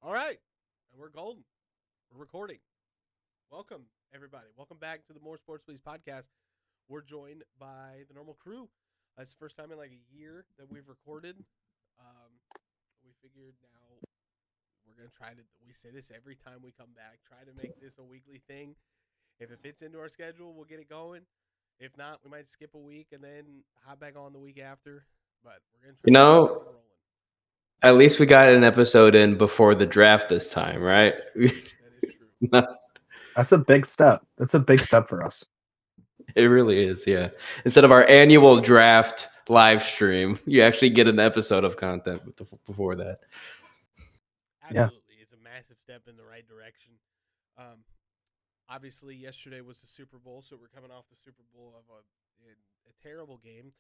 All right, and we're golden. We're recording. Welcome, everybody. Welcome back to the More Sports Please podcast. We're joined by the normal crew. It's the first time in like a year that we've recorded. Um, we figured now we're gonna try to. We say this every time we come back. Try to make this a weekly thing. If it fits into our schedule, we'll get it going. If not, we might skip a week and then hop back on the week after. But we're gonna try You to keep this know, thing rolling. at least we got an episode in before the draft this time, That right? is true. That is true. That's a big step. That's a big step for us. It really is, That yeah. is true. Instead of our annual draft live stream, you actually get an episode of content before that. Yeah. Absolutely. It's a massive step in the right direction. Um, Obviously, yesterday was the Super Bowl, so we're coming off the Super Bowl of a terrible game.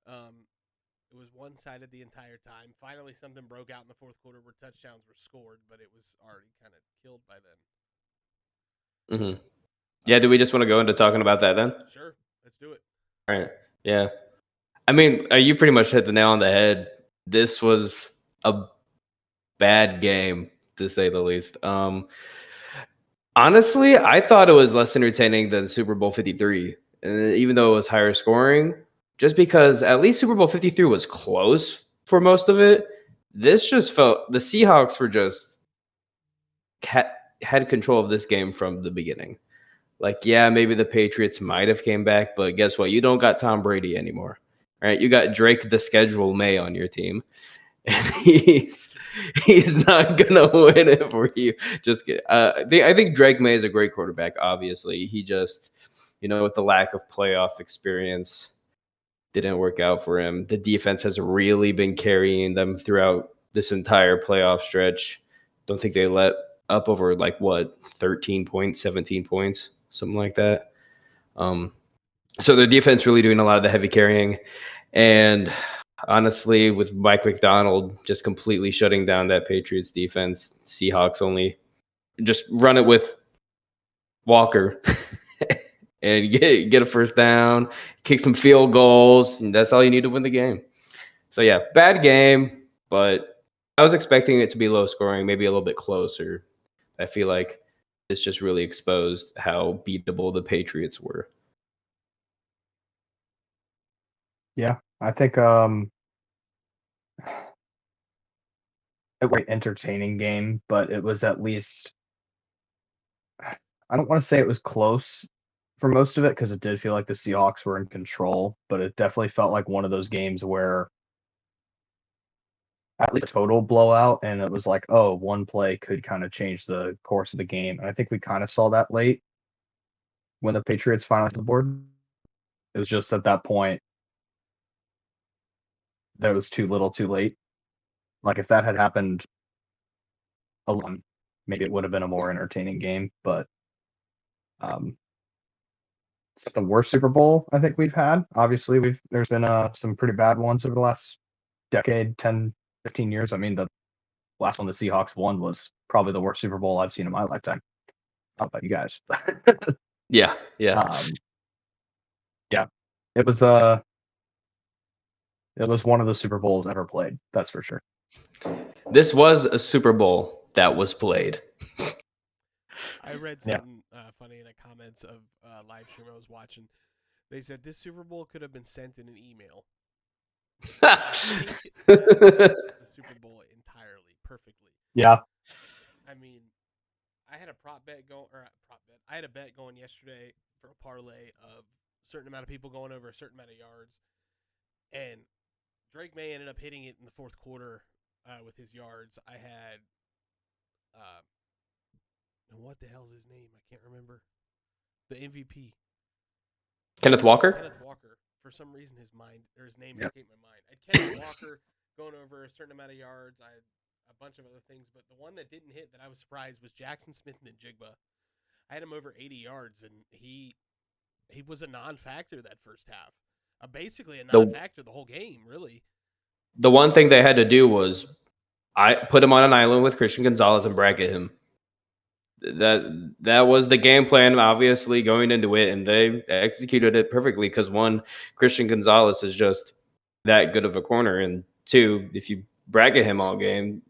It was one sided the entire time. Finally, something broke out in the fourth quarter where touchdowns were scored, but it was already kind of killed by then. hmm Yeah, do we just want to go into talking about that then? Sure, let's do it. All right. Yeah. I mean, you pretty much hit the nail on the head. This was a bad game, to say the least. Honestly, I thought it was less entertaining than Super Bowl 53, even though it was higher scoring, just because at least Super Bowl 53 was close for most of it. This just felt the Seahawks were just had control of this game from the beginning. Like, yeah, maybe the Patriots might have came back, but guess what? You don't got Tom Brady anymore, right? You got Drake the Schedule May on your team, and he's not gonna win it for you. Just kidding. I think Drake May is a great quarterback. Obviously, he just, with the lack of playoff experience, didn't work out for him. The defense has really been carrying them throughout this entire playoff stretch. Don't think they let up over 13 points, 17 points, something like that. Um, so their defense really doing a lot of the heavy carrying, and honestly, with Mike McDonald just completely shutting down that Patriots defense, Seahawks only just run it with Walker and get a first down, kick some field goals, and that's all you need to win the game. So yeah, bad game, but I was expecting it to be low scoring, maybe a little bit closer. I feel like this just really exposed how beatable the Patriots were. Yeah. I think it was an entertaining game, but it was at least I don't want to say it was close for most of it because it did feel like the Seahawks were in control, but it definitely felt like one of those games where at least a total blowout and it was like, oh, one play could kind of change the course of the game. And I think we kind of saw that late when the Patriots finally hit the board. It was just at that point that was too little too late. Like if that had happened alone, maybe it would have been a more entertaining game. But um, it's not the worst Super Bowl I think we've had. Obviously, there's been some pretty bad ones over the last decade, 10, 15 years. I mean, the last one the Seahawks won was probably the worst Super Bowl I've seen in my lifetime. How about you guys? Yeah, yeah. Yeah, it was one of the Super Bowls ever played. That's for sure. This was a Super Bowl that was played. I read Yeah. something funny in the comments of live stream I was watching. They said this Super Bowl could have been sent in an email. I think that fits the Super Bowl entirely, perfectly. Yeah. I mean, I had a prop bet going, or a prop bet. I had a bet going yesterday for a parlay of a certain amount of people going over a certain amount of yards, and Drake May ended up hitting it in the fourth quarter with his yards. I had, and what the hell's his name? I can't remember. The MVP, Kenneth Walker? Kenneth Walker. For some reason, his name Yeah. escaped my mind. I had Kenneth Walker going over a certain amount of yards. I had a bunch of other things, but the one that didn't hit that I was surprised was Jackson Smith and Jigba. I had him over 80 yards, and he was a non-factor that first half. Basically a The non-factor the whole game, really. the one thing they had to do was I put him on an island with Christian Gonzalez and bracket him. That was the game plan, obviously going into it, and they executed it perfectly. Because one, Christian Gonzalez is just that good of a corner, and two, if you bracket him all game,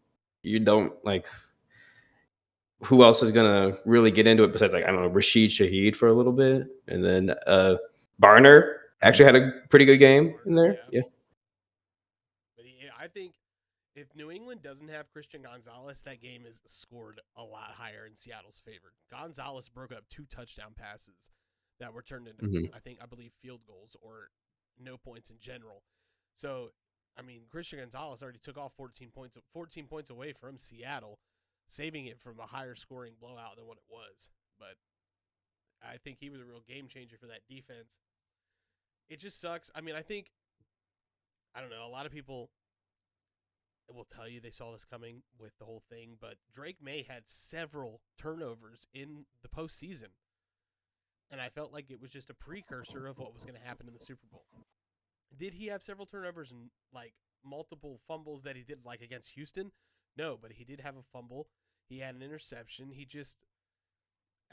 you don't who else is gonna really get into it besides like I don't know Rashid Shaheed for a little bit, and then Barner actually had a pretty good game in there. Yeah. But I think if New England doesn't have Christian Gonzalez, that game is scored a lot higher in Seattle's favor. Gonzalez broke up 2 touchdown passes that were turned into, Mm-hmm. I believe, field goals or no points in general. So, I mean, Christian Gonzalez already took off 14 points away from Seattle, saving it from a higher scoring blowout than what it was. But I think he was a real game changer for that defense. It just sucks. I mean, I don't know, a lot of people will tell you they saw this coming with the whole thing, but Drake Maye had several turnovers in the postseason. And I felt like it was just a precursor of what was going to happen in the Super Bowl. Did he have several turnovers and like multiple fumbles that he did like against Houston? No, but he did have a fumble. He had an interception.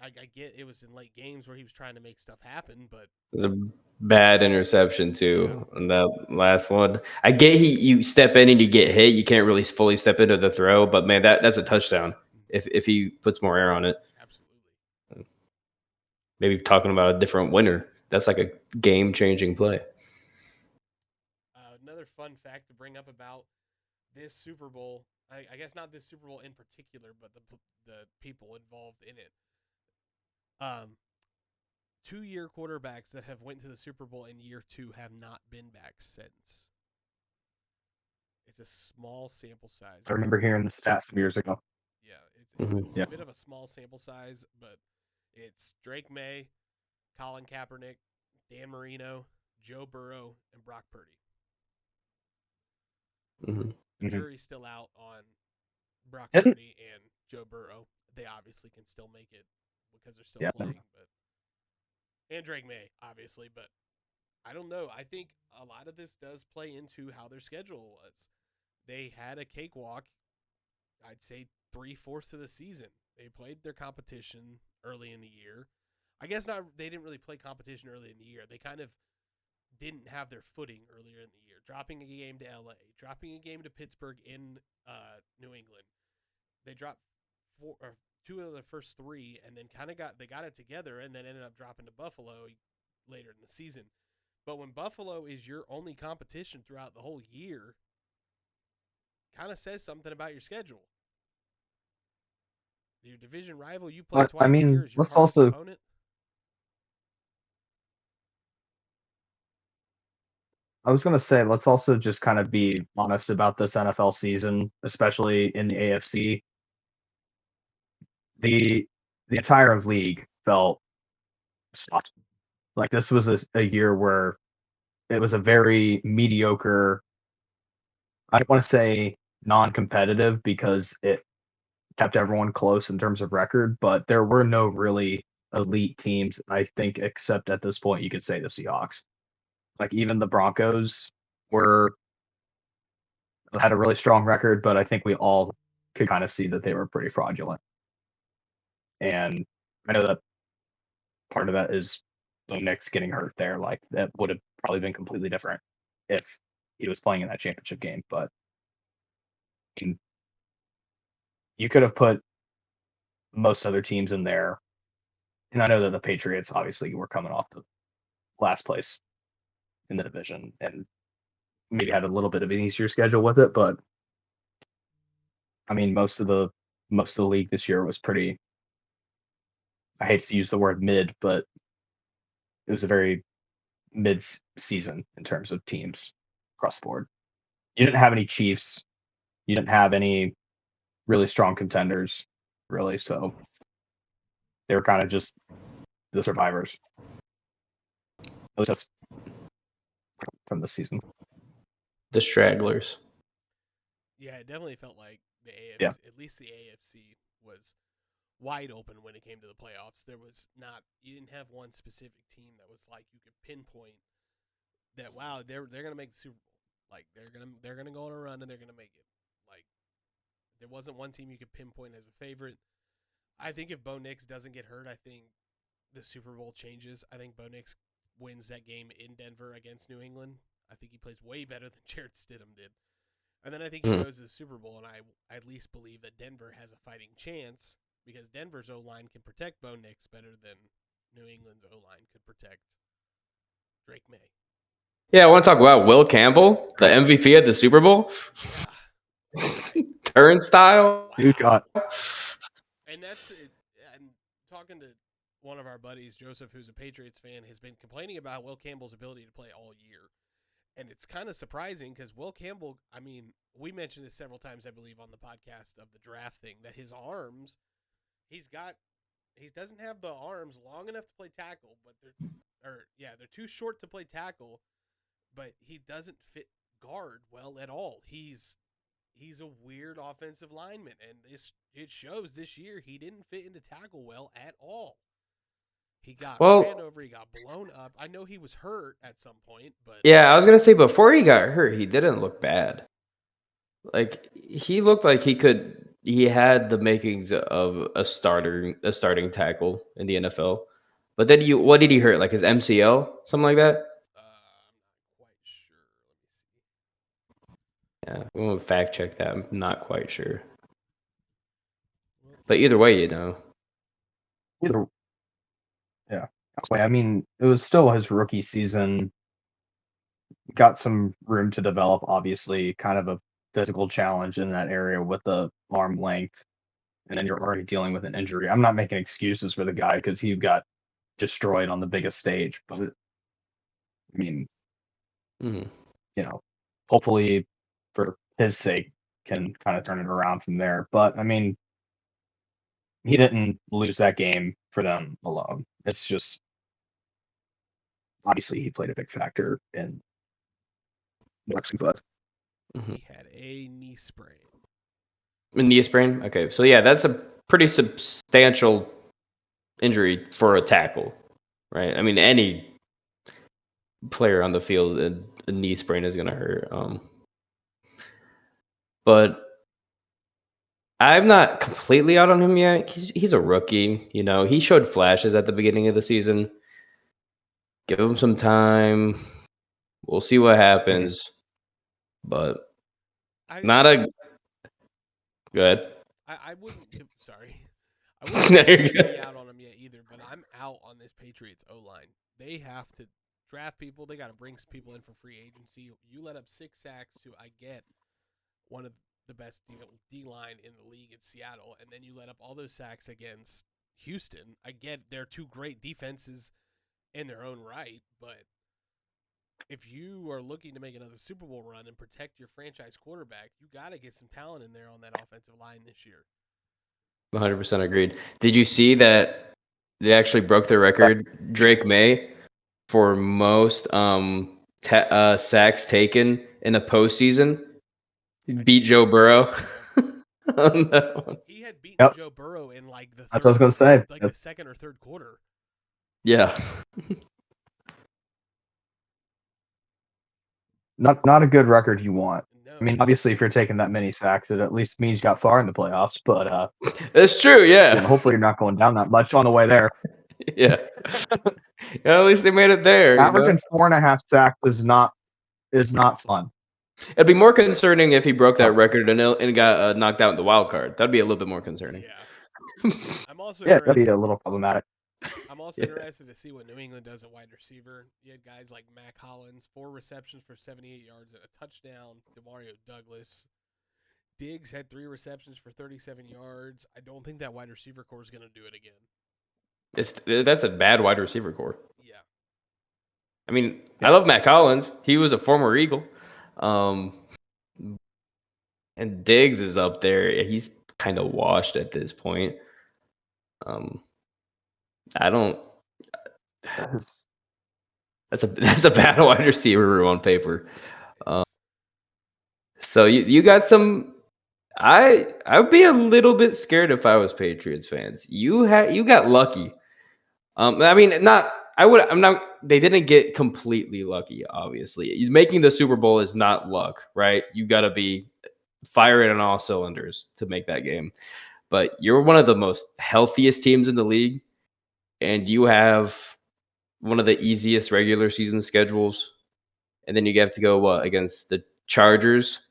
I get it was in late games where he was trying to make stuff happen, but It was a bad interception too on that last one. I get you step in and you get hit. You can't really fully step into the throw, but man, that's a touchdown if he puts more air on it. Absolutely. Maybe talking about a different winner. That's like a game changing play. Another fun fact to bring up about this Super Bowl, I guess not this Super Bowl in particular, but the people involved in it. 2-year quarterbacks that have went to the Super Bowl in year 2 have not been back since. It's a small sample size. I remember hearing the stats some years ago. Yeah, it's Mm-hmm. a bit of a small sample size, but it's Drake Maye, Colin Kaepernick, Dan Marino, Joe Burrow, and Brock Purdy. Mm-hmm. The Mhm. jury's still out on Brock Didn't- Purdy and Joe Burrow. They obviously can still make it because they're still Yeah. playing, but and Drake Maye, obviously, but I don't know. I think a lot of this does play into how their schedule was. They had a cakewalk, I'd say 3/4 of the season. They played their competition early in the year. I guess not. They didn't really play competition early in the year. They kind of didn't have their footing earlier in the year, dropping a game to LA, dropping a game to Pittsburgh in New England. They dropped 2 of the first 3, and then kind of got it together, and then ended up dropping to Buffalo later in the season. But when Buffalo is your only competition throughout the whole year, kind of says something about your schedule. Your division rival you play I twice a year mean, is your let's hardest also opponent. I was going to say, let's also just kind of be honest about this NFL season, especially in the AFC. The entire league felt soft. Like this was a year where it was a very mediocre. I don't want to say non-competitive because it kept everyone close in terms of record, but there were no really elite teams, I think, except at this point you could say the Seahawks. Like even the Broncos were had a really strong record, but I think we all could kind of see that they were pretty fraudulent. And I know that part of that is the Knicks getting hurt there. Like that would have probably been completely different if he was playing in that championship game. But you could have put most other teams in there. And I know that the Patriots obviously were coming off the last place in the division and maybe had a little bit of an easier schedule with it. But I mean, most of the league this year was pretty. I hate to use the word mid, but it was a very mid season in terms of teams across the board. You didn't have any Chiefs. You didn't have any really strong contenders, really. So they were kind of just the survivors. At least that's from the season. The stragglers. Yeah, it definitely felt like the AFC, Yeah. at least the AFC, was wide open when it came to the playoffs. You didn't have one specific team that was like you could pinpoint that wow, they're gonna make the Super Bowl. Like they're gonna go on a run and they're gonna make it. Like there wasn't one team you could pinpoint as a favorite. I think if Bo Nix doesn't get hurt, I think the Super Bowl changes. I think Bo Nix wins that game in Denver against New England. I think he plays way better than Jarrett Stidham did. And then I think he goes to the Super Bowl, and I at least believe that Denver has a fighting chance because Denver's O-line can protect Bo Nix better than New England's O-line could protect Drake May. Yeah, I want to talk about Will Campbell, the MVP of the Super Bowl. Yeah. Turnstile. Dude got And that's it. And talking to one of our buddies, Joseph, who's a Patriots fan, has been complaining about Will Campbell's ability to play all year. And it's kind of surprising because Will Campbell, I mean, we mentioned this several times, I believe, on the podcast of the draft thing, that his arms, he doesn't have the arms long enough to play tackle, but they're too short to play tackle, but he doesn't fit guard well at all. He's a weird offensive lineman, and it shows this year he didn't fit into tackle well at all. He got ran over, he got blown up. I know he was hurt at some point, but yeah, I was gonna say before he got hurt, he didn't look bad. Like he looked like he had the makings of a starting tackle in the NFL. But then what did he hurt? Like his MCL, something like that? I'm not quite sure. Yeah, I'm gonna fact check that. I'm not quite sure. Let me see. But either way, either. Yeah. I mean, it was still his rookie season. Got some room to develop, obviously, kind of a physical challenge in that area with the arm length. And then you're already dealing with an injury. I'm not making excuses for the guy because he got destroyed on the biggest stage. But, I mean, Mhm. hopefully for his sake can kind of turn it around from there. But, I mean, he didn't lose that game for them alone. It's just, obviously, he played a big factor in Lexi Butt. He had a knee sprain. A knee sprain? Okay, so yeah, that's a pretty substantial injury for a tackle, right? I mean, any player on the field, a knee sprain is gonna hurt. But I'm not completely out on him yet. He's a rookie, He showed flashes at the beginning of the season. Give him some time. We'll see what happens. But not a good. I wouldn't. Sorry, I wouldn't completely be out on him yet either. But I'm out on this Patriots O-line. They have to draft people. They got to bring people in for free agency. You let up 6 sacks to, I get, one of the best D line in the league in Seattle, and then you let up all those sacks against Houston. I get they're two great defenses in their own right, but if you are looking to make another Super Bowl run and protect your franchise quarterback, you got to get some talent in there on that offensive line this year. 100% agreed. Did you see that they actually broke the record, Drake May, for most sacks taken in a postseason? Beat Joe Burrow. On that one. He had beaten Joe Burrow in like the That's what I was going to say. Like the second or third quarter. Yeah. Not a good record you want. No. I mean, obviously, if you're taking that many sacks, it at least means you got far in the playoffs. But it's true, yeah. Hopefully, you're not going down that much on the way there. Yeah. Yeah, at least they made it there. Averaging 4.5 sacks is not fun. It'd be more concerning if he broke that record and got knocked out in the wild card. That'd be a little bit more concerning. Yeah. I'm also that'd be a little problematic. I'm also interested to see what New England does at wide receiver. You had guys like Mac Hollins, 4 receptions for 78 yards and a touchdown. DeMario Douglas. Diggs had 3 receptions for 37 yards. I don't think that wide receiver core is going to do it again. That's a bad wide receiver core. Yeah. I mean, I love Matt Collins. He was a former Eagle. And Diggs is up there. He's kind of washed at this point. I don't. That's a bad wide receiver room on paper. So you got some. I would be a little bit scared if I was Patriots fans. You got lucky. I mean, not. I'm not. They didn't get completely lucky. Obviously, making the Super Bowl is not luck, right? You got to be firing on all cylinders to make that game. But you're one of the most healthiest teams in the league, and you have one of the easiest regular season schedules. And then you have to go against the Chargers,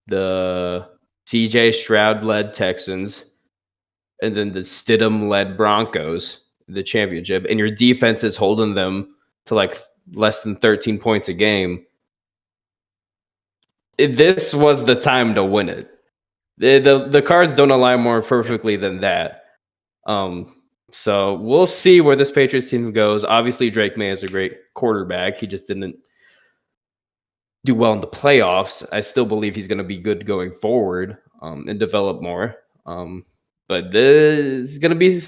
the CJ Stroud-led Texans, and then the Stidham-led Broncos, the championship, and your defense is holding them to like less than 13 points a game. This was the time to win it. The cards don't align more perfectly than that. So we'll see where this Patriots team goes. Obviously, Drake Maye is a great quarterback. He just didn't do well in the playoffs. I still believe he's going to be good going forward and develop more. But this is going to be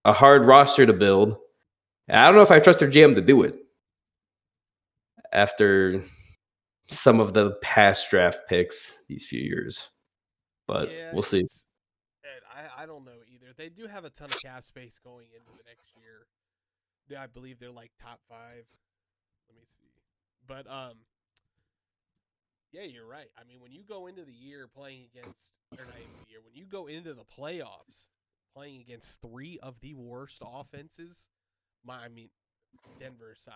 a hard roster to build. I don't know if I trust their GM to do it after some of the past draft picks these few years. But Yeah, we'll see. I don't know either. They do have a ton of cap space going into the next year. I believe they're like top 5. Let me see. But yeah, you're right. I mean, when you go into the year playing against, or not even the year, when you go into the playoffs playing against 3 of the worst offenses, Denver's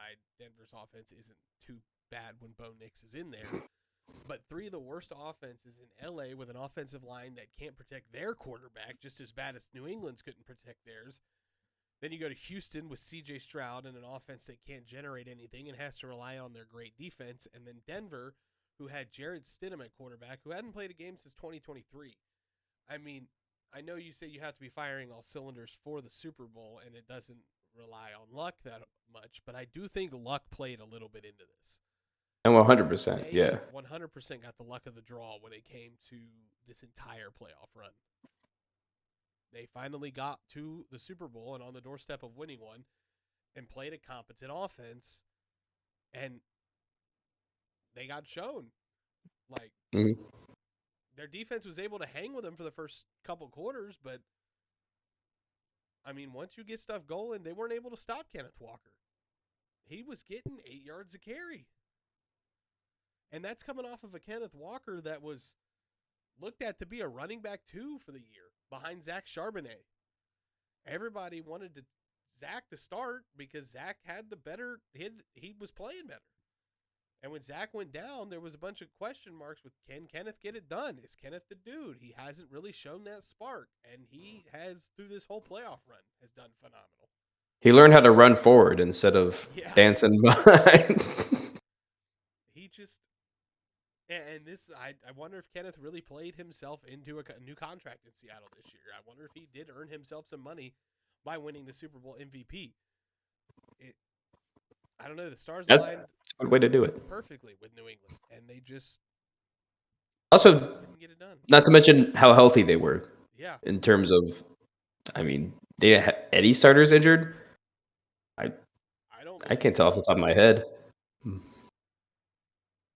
offense isn't too bad when Bo Nix is in there. But 3 of the worst offenses in LA with an offensive line that can't protect their quarterback just as bad as New England's couldn't protect theirs. Then you go to Houston with C.J. Stroud and an offense that can't generate anything and has to rely on their great defense. And then Denver, who had Jared Stidham at quarterback, who hadn't played a game since 2023. I mean, I know you say you have to be firing all cylinders for the Super Bowl, and it doesn't rely on luck that much, but I do think luck played a little bit into this. And 100%, They yeah. 100% got the luck of the draw when it came to this entire playoff run. They finally got to the Super Bowl and on the doorstep of winning one and played a competent offense, and they got shown. Like, their defense was able to hang with them for the first couple quarters, but, I mean, once you get stuff going, they weren't able to stop Kenneth Walker. He was getting 8 yards a carry. And that's coming off of a Kenneth Walker that was looked at to be a running back 2 for the year behind Zach Charbonnet. Everybody wanted Zach to start because Zach had the better he was playing better. And when Zach went down, there was a bunch of question marks with, can Kenneth get it done? Is Kenneth the dude? He hasn't really shown that spark, and he has, through this whole playoff run, has done phenomenal. He learned how to run forward instead of dancing behind. He just, and this, I wonder if Kenneth really played himself into a new contract in Seattle this year. I wonder if he did earn himself some money by winning the Super Bowl MVP. I don't know. The stars aligned a good way to do it perfectly with New England, and they just also didn't get it done. Not to mention how healthy they were. Yeah. In terms of, I mean, they had any starters injured? I can't tell off the top of my head. I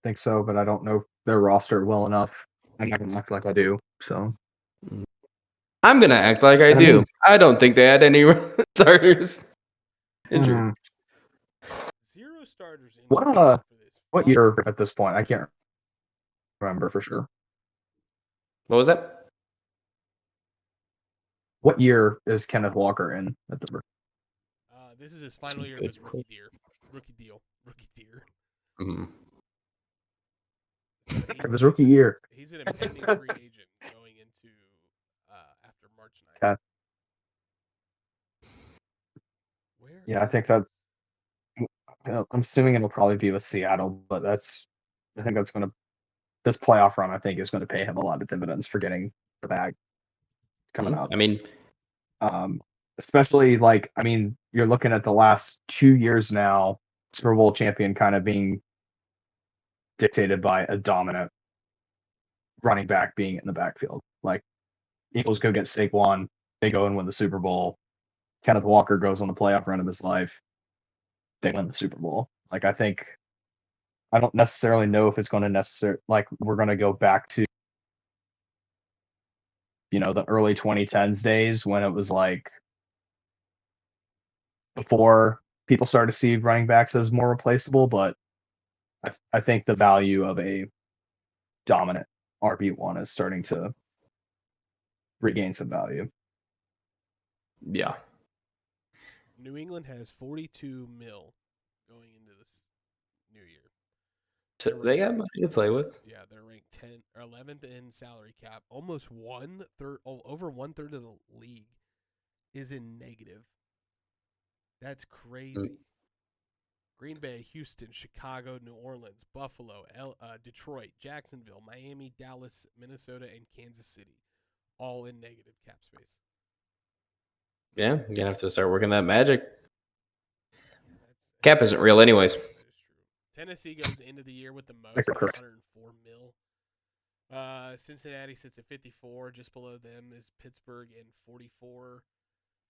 think so, but I don't know their roster well enough. I'm not gonna act like I do. So I'm gonna act like I do. I don't think they had any starters injured. 0 starters injured for this. What year at this point? I can't remember for sure. What was that? What year is Kenneth Walker in at the? This is his final year of his rookie deal. Mm-hmm. So Of his rookie year. He's an impending free agent going into after March 9th. Okay. Yeah, I think that. I'm assuming it'll probably be with Seattle, but I think that's going to. This playoff run, I think, is going to pay him a lot of dividends for getting the bag coming up. I mean, especially you're looking at the last 2 years now, Super Bowl champion kind of being dictated by a dominant running back being in the backfield. Like, Eagles go get Saquon, they go and win the Super Bowl. Kenneth Walker goes on the playoff run of his life, they win the Super Bowl. Like, I don't necessarily know if it's going to we're going to go back to the early 2010s days when it was like before people started to see running backs as more replaceable, but I think the value of a dominant RB1 is starting to regain some value. Yeah. New England has $42 million going into this new year. They got money to play with. Yeah, they're ranked 10 or 11th in salary cap. Almost over 1/3 of the league is in negative. That's crazy. Green Bay, Houston, Chicago, New Orleans, Buffalo, Detroit, Jacksonville, Miami, Dallas, Minnesota, and Kansas City, all in negative cap space. Yeah, you're gonna have to start working that magic. Cap isn't real, anyways. That is true. Tennessee goes into the year with the most, Correct. 104 mil. Cincinnati sits at 54. Just below them is Pittsburgh in 44.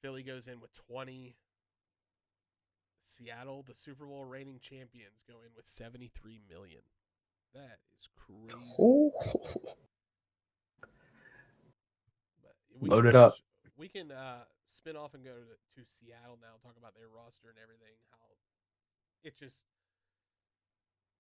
Philly goes in with 20. Seattle, the Super Bowl reigning champions, go in with 73 million. That is crazy. But Load it up. We can spin off and go to Seattle now, talk about their roster and everything. How it just,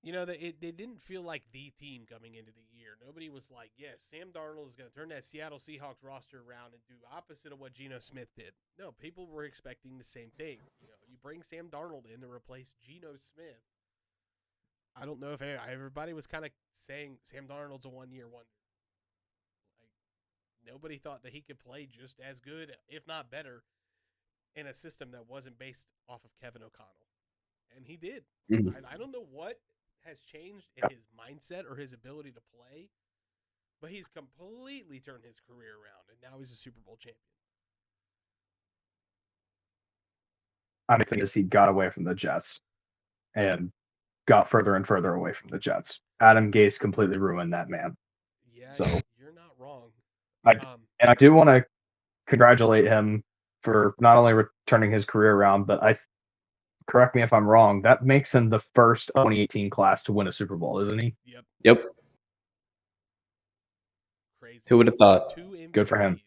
they didn't feel like the team coming into the year. Nobody was like, yeah, Sam Darnold is going to turn that Seattle Seahawks roster around and do opposite of what Geno Smith did. No, people were expecting the same thing. You bring Sam Darnold in to replace Geno Smith. I don't know if everybody was kind of saying Sam Darnold's a one-year wonder. Like, nobody thought that he could play just as good, if not better, in a system that wasn't based off of Kevin O'Connell. And he did. Mm-hmm. I don't know what has changed in his mindset or his ability to play, but he's completely turned his career around, and now he's a Super Bowl champion. I think he got away from the Jets and got further and further away from the Jets. Adam Gase completely ruined that man. Yeah, so you're not wrong. And I do want to congratulate him for not only returning his career around, but correct me if I'm wrong, that makes him the first 2018 class to win a Super Bowl, isn't he? Yep. Crazy. Who would have thought? 2 MVPs Good for him.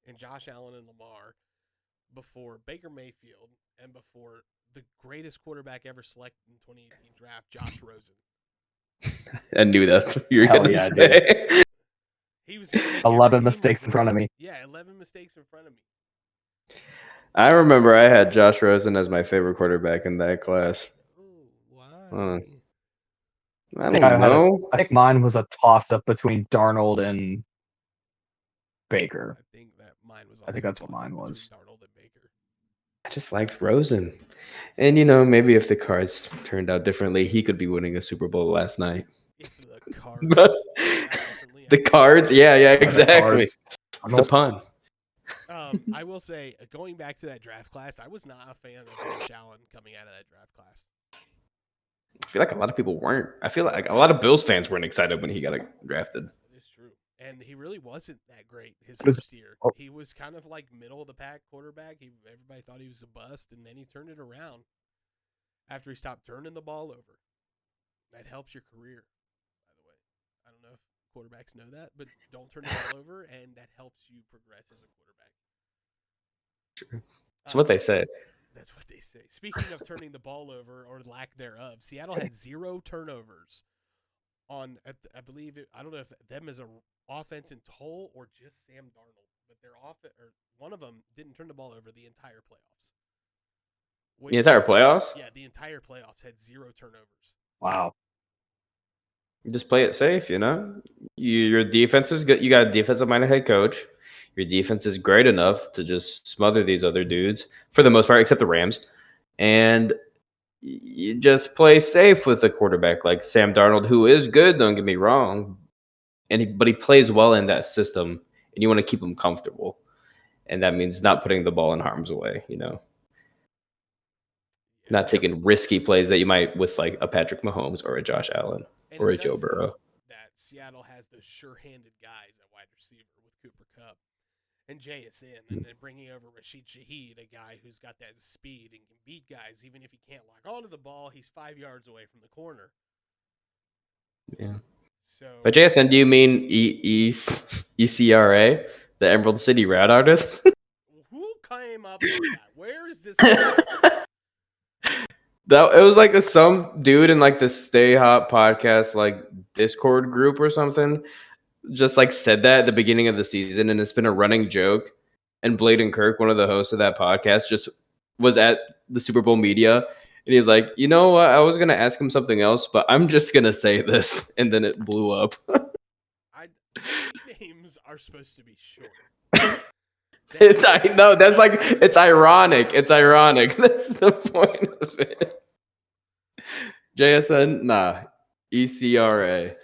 And Josh Allen and Lamar before Baker Mayfield and before the greatest quarterback ever selected in the 2018 draft, Josh Rosen. I knew that's what you were going to say. He was going to make 11 mistakes in front of me. Yeah, 11 mistakes in front of me. I remember I had Josh Rosen as my favorite quarterback in that class. Oh, why? I don't know. I think mine was a toss-up between Darnold and Baker. I think that mine was. I think that's what mine was. Darnold and Baker. I just liked Rosen, and maybe if the cards turned out differently, he could be winning a Super Bowl last night. If the cards turned out differently, the cards, yeah, exactly. The pun. I will say, going back to that draft class, I was not a fan of Josh Allen coming out of that draft class. I feel like a lot of people weren't. I feel like a lot of Bills fans weren't excited when he got drafted. It's true. And he really wasn't that great his first year. He was kind of like middle of the pack quarterback. Everybody thought he was a bust, and then he turned it around after he stopped turning the ball over. That helps your career, by the way. I don't know if quarterbacks know that, but don't turn the ball over, and that helps you progress as a quarterback. True. That's what they say. That's what they say. Speaking of turning the ball over or lack thereof, Seattle had 0 turnovers on, I believe, I don't know if them as an offense in total or just Sam Darnold, but their offense, or one of them didn't turn the ball over the entire playoffs. The entire playoffs? Yeah, the entire playoffs had 0 turnovers. Wow. Just play it safe, Your defense is good. You got a defensive-minded head coach. Your defense is great enough to just smother these other dudes, for the most part, except the Rams. And you just play safe with a quarterback like Sam Darnold, who is good, don't get me wrong. But he plays well in that system, and you want to keep him comfortable. And that means not putting the ball in harm's way, Not taking risky plays that you might with like a Patrick Mahomes or a Josh Allen or a Joe Burrow. That Seattle has those sure-handed guys at wide receiver with Cooper Kupp and JSN, and then bringing over Rashid Shaheed, a guy who's got that speed and can beat guys even if he can't lock onto the ball. He's 5 yards away from the corner. Yeah. So, by JSN, do you mean ECRA, the Emerald City Rat Artist? Who came up with that? Where is this? It was like some dude in like the Stay Hot podcast like Discord group or something, just like said that at the beginning of the season, and it's been a running joke. And Bladen Kirk, one of the hosts of that podcast, just was at the Super Bowl media. And he's like, you know what? I was gonna ask him something else, but I'm just gonna say this, and then it blew up. Nicknames are supposed to be short. I know that's like it's ironic. It's ironic. That's the point of it. JSN, nah, ECRA.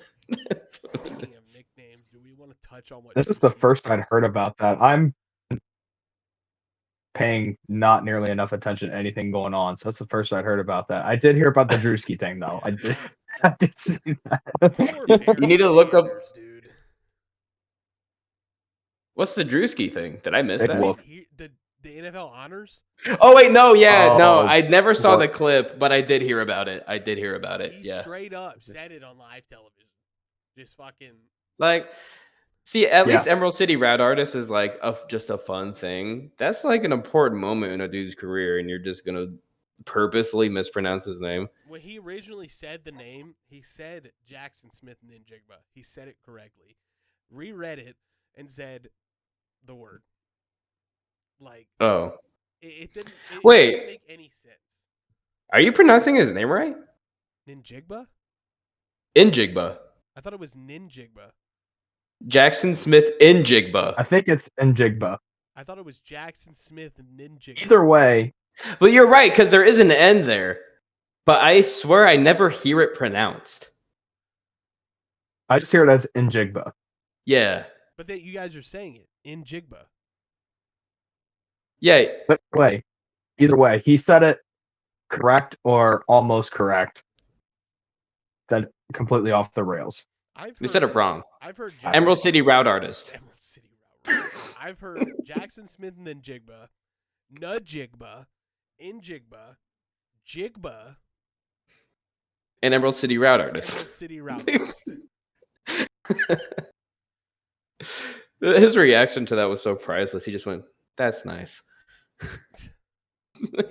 That's what it Speaking of is. nicknames, do we want to touch on what This is the Drewski- first I'd heard about that. I'm paying not nearly enough attention to anything going on, so that's the first I'd heard about that. I did hear about the Drewski thing, though. I did. I did see that. Poor Barry You need to look up- Sanders, dude. What's the Drewski thing? Did I miss Big that? wolf. The NFL honors. Oh wait, no, yeah, no, Oh, I never saw what? the clip, but I did hear about it. I did hear about it. He Yeah, straight up said it on live television. Just fucking. like, see, at Yeah. least Emerald City Route Artist is like just a fun thing. That's like an important moment in a dude's career, and you're just gonna purposely mispronounce his name. When he originally said the name, he said Jackson Smith Ninjigba. He said it correctly. Reread it and said the word. Like Oh, it didn't. It Wait. didn't make any sense. are you pronouncing his name right? Ninjigba? Injigba. I thought it was Ninjigba. Jackson Smith Injigba. I think it's Njigba. I thought it was Jackson Smith Ninjigba. Either way, But you're right, because there is an N there. But I swear I never hear it pronounced. I just hear it as Njigba. Yeah. But you guys are saying it Ninjigba. Yeah. But either way, he said it correct or almost correct. Then completely off the rails. We said it wrong. I've heard Emerald City Route Artist. Emerald City Route. I've heard Jackson Smith and then Jigba, Nudjigba, Injigba, Jigba, And Emerald City Route Emerald Artist. City Route. Artist. His reaction to that was so priceless. He just went, "That's nice."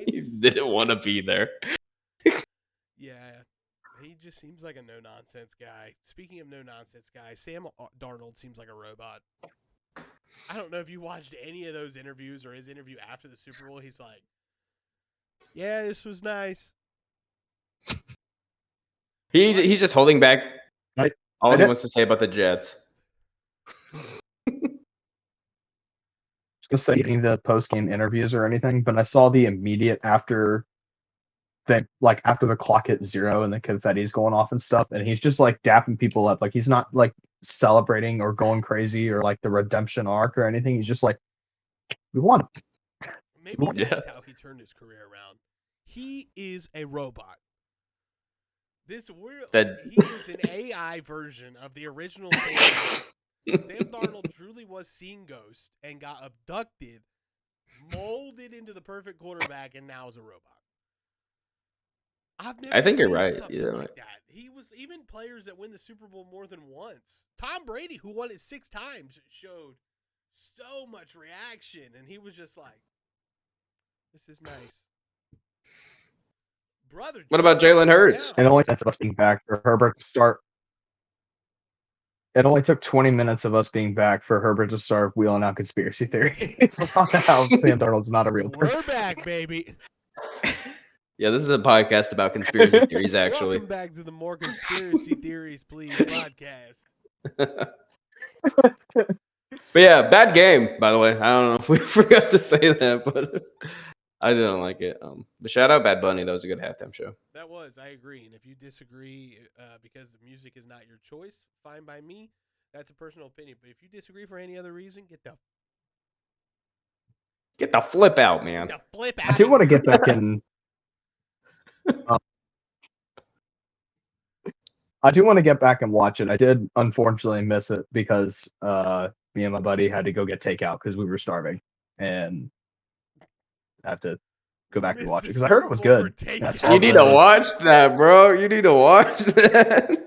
He didn't want to be there. Yeah, he just seems like a no nonsense guy. Speaking of no nonsense guys, Sam Darnold seems like a robot. I don't know if you watched any of those interviews or his interview after the Super Bowl. He's like, "Yeah, this was nice." He's just holding back all he did- wants to say about the Jets. Gonna say any of the post game interviews or anything, but I saw the immediate after the clock hit 0 and the confetti's going off and stuff, and he's just like dapping people up. Like he's not like celebrating or going crazy or like the redemption arc or anything. He's just like, we won. Maybe Yeah. that's how he turned his career around. He is a robot. He is an AI version of the original Sam Darnold. Sam Darnold truly was seen ghost and got abducted, molded into the perfect quarterback, and now is a robot. I've never I think you're seen right. something You're like right. that. He was even players that win the Super Bowl more than once. Tom Brady, who won it 6 times, showed so much reaction, and he was just like, "This is nice." Brother, What about Jalen Hurts? It only took us being back for Herbert to start. It only took 20 minutes of us being back for Herbert to start wheeling out conspiracy theories on how Sam Darnold's not a real We're person. back, baby. Yeah, this is a podcast about conspiracy theories, actually. Welcome back to the More Conspiracy Theories, Please podcast. But yeah, bad game, by the way. I don't know if we forgot to say that, but I didn't like it. But shout out Bad Bunny. That was a good halftime show. That was, I agree. And if you disagree because the music is not your choice, fine by me. That's a personal opinion. But if you disagree for any other reason, get the flip out, man. flip out. I do want to get back in. I do want to get back and watch it. I did unfortunately miss it because me and my buddy had to go get takeout because we were starving, and I have to go back and watch it because I heard it was good. Yeah, so You I'll need go to ahead. watch that, bro. You need to watch that.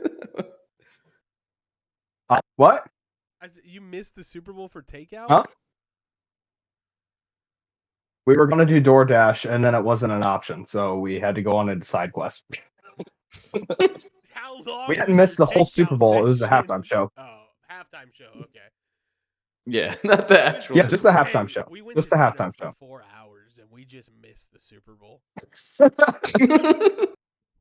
What? You missed the Super Bowl for takeout? Huh? We were going to do DoorDash, and then it wasn't an option, so we had to go on a side quest. How long? We didn't was miss your the whole Super takeout Bowl. It was the section? halftime show. Oh, halftime show. Okay. Yeah, not the I was actual. Yeah, gonna just the say, halftime show. We went Just to the dinner halftime for show. 4 hours and we just missed the Super Bowl.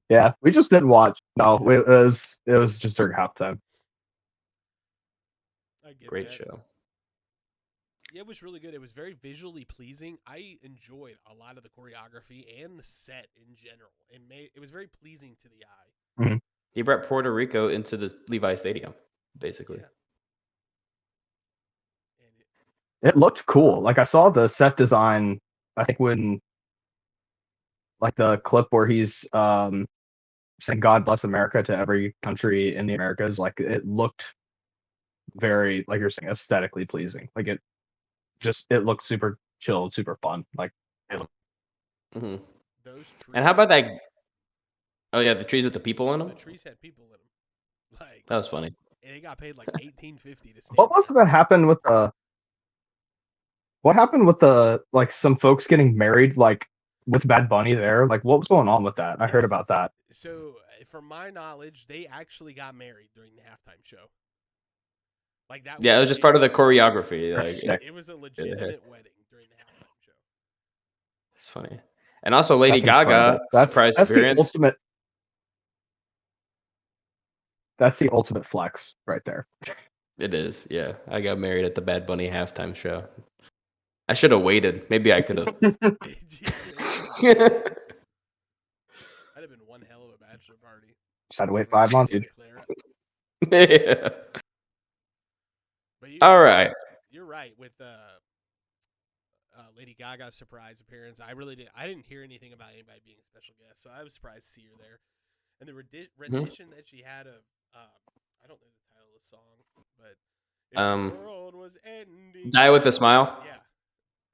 Yeah, we just didn't watch. No, it was just during halftime. I get Great that. show. Yeah, it was really good. It was very visually pleasing. I enjoyed a lot of the choreography and the set in general. It was very pleasing to the eye. He brought Puerto Rico into the Levi Stadium, basically. Yeah. It looked cool. Like I saw the set design. I think when like the clip where he's saying "God bless America" to every country in the Americas, like it looked very, like you're saying, aesthetically pleasing. Like it looked super chilled, super fun. Like it looked, Mm-hmm. Those trees. And how about that? Oh yeah, the trees with the people in them. The trees had people in them. Like That was funny. and they got paid like $18.50 to stand. what was it that happened with the? What happened with the like some folks getting married like with Bad Bunny there? Like what was going on with that? I heard about that. So, from my knowledge, they actually got married during the halftime show. Like that. Yeah, it was just part of the choreography. That's Like sick. It was a legitimate wedding during the halftime show. it's funny. And also Lady That's Gaga incredible. surprise That's the appearance. ultimate. That's the ultimate flex right there. It is. Yeah, I got married at the Bad Bunny halftime show. I should have waited. Maybe I could have. Yeah, that'd have been one hell of a bachelor party. Just had to wait 5 months, dude. Yeah. But All right. You're right with Lady Gaga's surprise appearance. I didn't hear anything about anybody being a special guest, so I was surprised to see her there. And the rendition that she had of I don't know the title of the song, but if the world was ending, Die with a Smile. Yeah.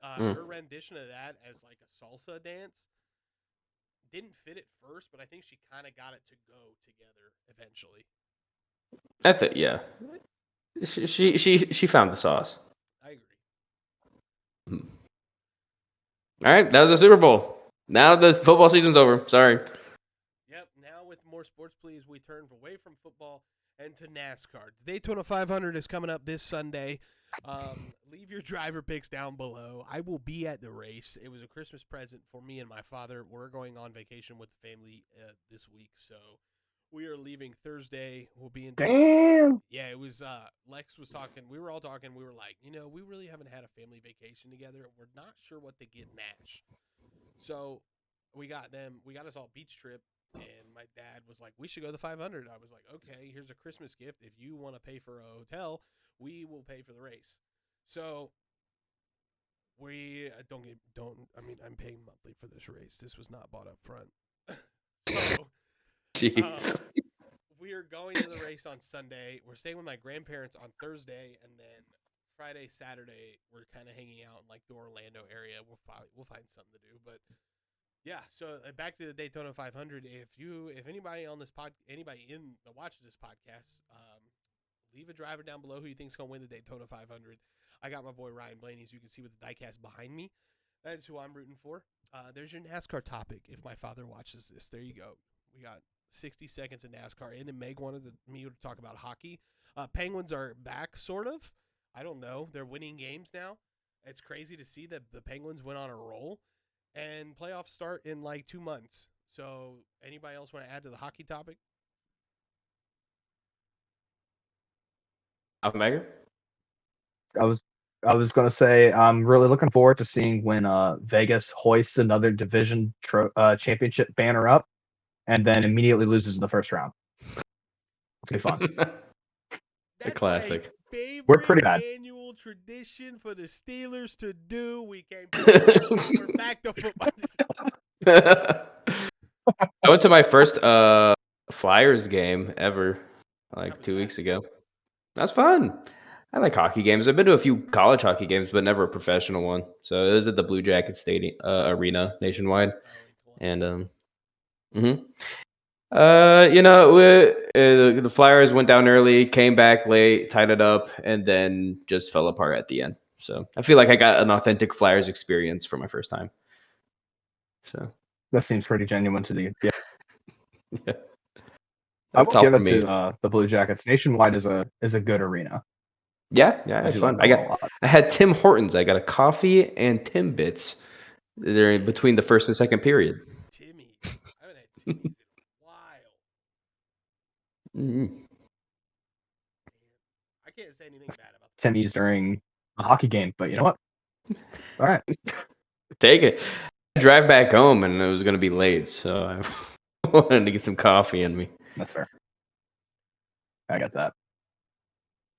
Her rendition of that as like a salsa dance didn't fit at first, but I think she kind of got it to go together eventually. That's it. Yeah. She found the sauce. I agree. All right, that was the Super Bowl. Now the football season's over. Sorry. Yep. Now with more sports, please, we turn away from football and to NASCAR. The Daytona 500 is coming up this Sunday. Leave your driver picks down below. I will be at the race. It was a Christmas present for me and my father. We're going on vacation with the family this week, so we are leaving Thursday. We'll be in. Damn. Yeah, it was. Lex was talking. We were all talking. We were like, we really haven't had a family vacation together. We're not sure what to get Nash. So we got us all beach trip. And my dad was like, we should go to the 500. I was like, okay, here's a Christmas gift. If you want to pay for a hotel, we will pay for the race. So we I'm paying monthly for this race. This was not bought up front. So we are going to the race on Sunday. We're staying with my grandparents on Thursday, and then Friday, Saturday, we're kind of hanging out in like the Orlando area. We'll find something to do, but yeah. So back to the Daytona 500. If anybody on this anybody in that watches this podcast, leave a driver down below who you think's gonna win the Daytona 500. I got my boy Ryan Blaney, as you can see with the diecast behind me. That is who I'm rooting for. There's your NASCAR topic. If my father watches this, there you go. We got 60 seconds of NASCAR. And then Meg wanted me to talk about hockey. Penguins are back, sort of. I don't know. They're winning games now. It's crazy to see that the Penguins went on a roll. And playoffs start in like 2 months. So anybody else want to add to the hockey topic? Megan? I was gonna say I'm really looking forward to seeing when Vegas hoists another division championship banner up, and then immediately loses in the first round. It's gonna be fun. A classic. Favorite We're pretty bad. Annual tradition for the Steelers to do. We came we're back to football. I went to my first Flyers game ever, like 2 weeks ago. That's fun. I like hockey games. I've been to a few college hockey games, but never a professional one. So it was at the Blue Jacket Stadium arena nationwide, and the Flyers went down early, came back late, tied it up, and then just fell apart at the end. So I feel like I got an authentic Flyers experience for my first time. So that seems pretty genuine to the yeah. Yeah. I will give it to the Blue Jackets. Nationwide is a good arena. Yeah, I it's do like fun. that one a lot. I had Tim Hortons. I got a coffee and Timbits. They're in between the first and second period. Timmy's. I haven't had Timmy's in a while. Mm. I can't say anything bad about that. Timmy's during a hockey game, but you know what? All right. Take it. I drive back home and it was going to be late, so I wanted to get some coffee in me. That's fair. I got that.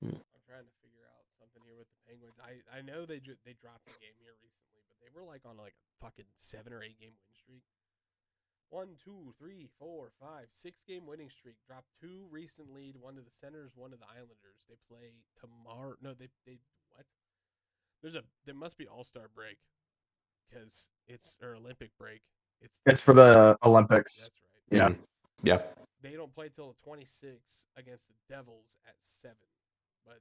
I'm trying to figure out something here with the Penguins. I know they dropped the game here recently, but they were like on like a fucking 7 or 8 game win streak. 1, 2, 3, 4, 5, 6 game winning streak. Dropped 2 recently. One to the Senators, one to the Islanders. They play tomorrow. No, they what? There must be All-Star break because it's or Olympic break. It's for the Olympics. That's right. Yeah. Yeah. They don't play till the 26th against the Devils at 7, but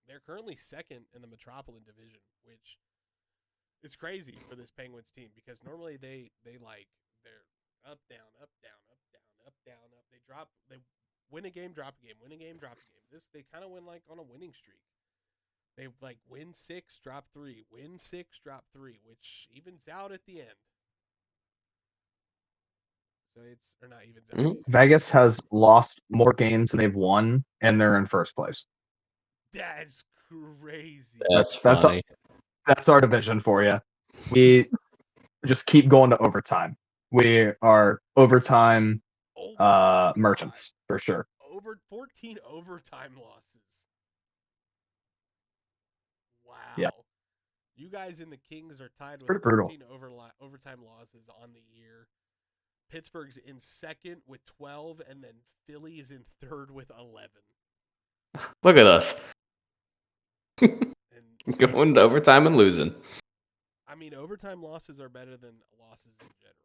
they're currently second in the Metropolitan Division, which is crazy for this Penguins team because normally they're up down up down up down up down up. They win a game, drop a game, win a game, drop a game. They kind of win like on a winning streak. They like win 6, drop 3, win 6, drop 3, which evens out at the end. So it's or not evens out. Vegas has lost more games than they've won, and they're in first place. That's crazy. That's funny. That's our division for you. We just keep going to overtime. We are overtime merchants for sure. Over 14 overtime losses. Wow. Yeah. You guys in the Kings are tied It's with pretty 14 overtime losses on the year. Pittsburgh's in second with 12, and then Philly is in third with 11. Look at us. And going to overtime and losing. I mean, overtime losses are better than losses in general.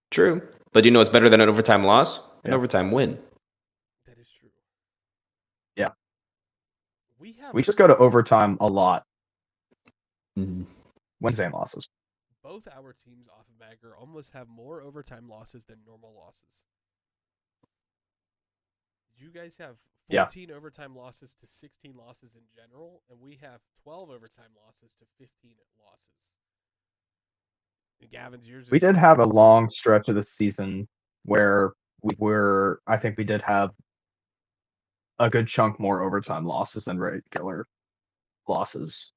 True. But do you know what's better than an overtime loss? An Yeah. overtime win. That is true. Yeah. We just go to overtime a lot. Mm-hmm. Wins and losses. Both our teams off of Bagger almost have more overtime losses than normal losses. You guys have 14 overtime losses to 16 losses in general, and we have 12 overtime losses to 15 losses. And Gavin's yours. We did have a long stretch of the season where I think we did have a good chunk more overtime losses than regular losses.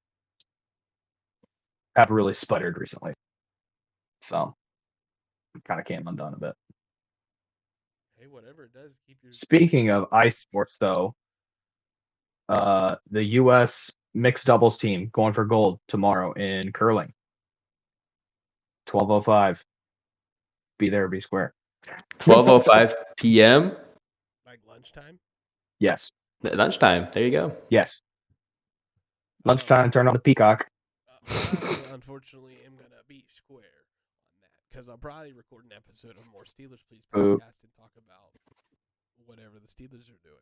Have really sputtered recently. So kind of came undone a bit. Hey, whatever it does, keep your. Speaking of ice sports, though, the U.S. mixed doubles team going for gold tomorrow in curling. 12:05. Be there, be square. 12:05 p.m. Like lunchtime. Yes. Lunchtime. There you go. Yes. Lunchtime. Turn on the Peacock. I unfortunately am gonna be square on that because I'll probably record an episode of More Steelers Please podcast and talk about whatever the Steelers are doing.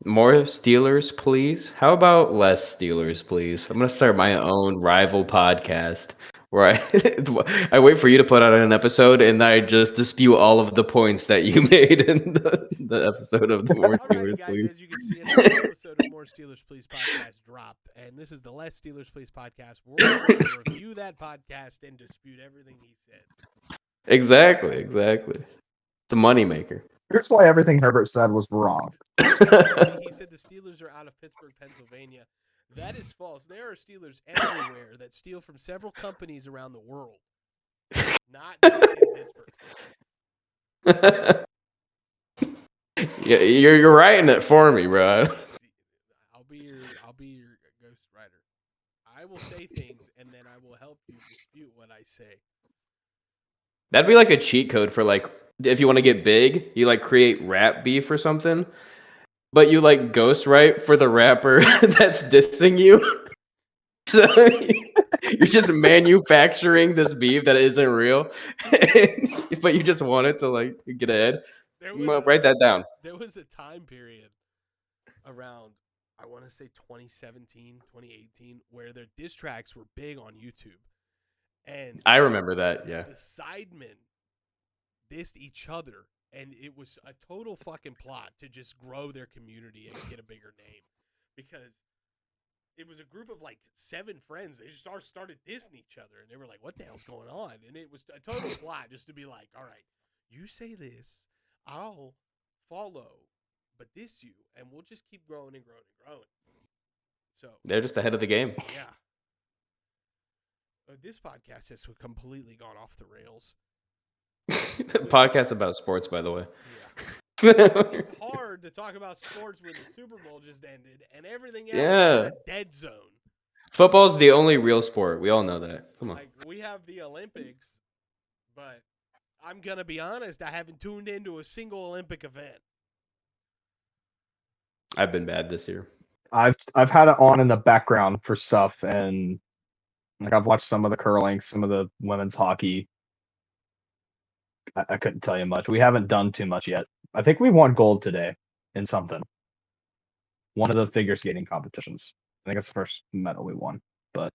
More Steelers, please. How about less Steelers, please? I'm gonna start my own rival podcast where I wait for you to put out an episode and I just dispute all of the points that you made in the episode of the More Steelers, guys, please. as you can see, another episode of More Steelers Please podcast dropped, and this is the Less Steelers Please podcast. We're going to review that podcast and dispute everything he said. Exactly. It's a moneymaker. Here's why everything Herbert said was wrong. He said the Steelers are out of Pittsburgh, Pennsylvania. That is false. There are Steelers everywhere that steal from several companies around the world, not just in Pittsburgh. Yeah, you're writing it for me, bro. I'll be your ghost writer. I will say things, and then I will help you dispute what I say. That'd be like a cheat code for like if you want to get big, you like create rap beef or something, but you like ghostwrite for the rapper that's dissing you. So you're just manufacturing this beef that isn't real, but you just want it to like get ahead. Write that down. There was a time period around, I want to say 2017, 2018, where their diss tracks were big on YouTube. And I remember that, yeah. the sidemen dissed each other And it was a total fucking plot to just grow their community and get a bigger name, because it was a group of like 7 friends. They just started dissing each other, and they were like, "What the hell's going on?" And it was a total plot just to be like, "All right, you say this, I'll follow, but diss you, and we'll just keep growing and growing and growing." So They're just ahead of the game. yeah, this podcast has completely gone off the rails. Podcast about sports, by the way. Yeah. It's hard to talk about sports when the Super Bowl just ended and everything else is in Yeah. a dead zone. Football's the only real sport. We all know that. Come on. Like, we have the Olympics, but I'm going to be honest, I haven't tuned into a single Olympic event. I've been bad this year. I've had it on in the background for stuff, and like I've watched some of the curling, some of the women's hockey. I couldn't tell you much. We haven't done too much yet. I think we won gold today in something. One of the figure skating competitions. I think it's the first medal we won, but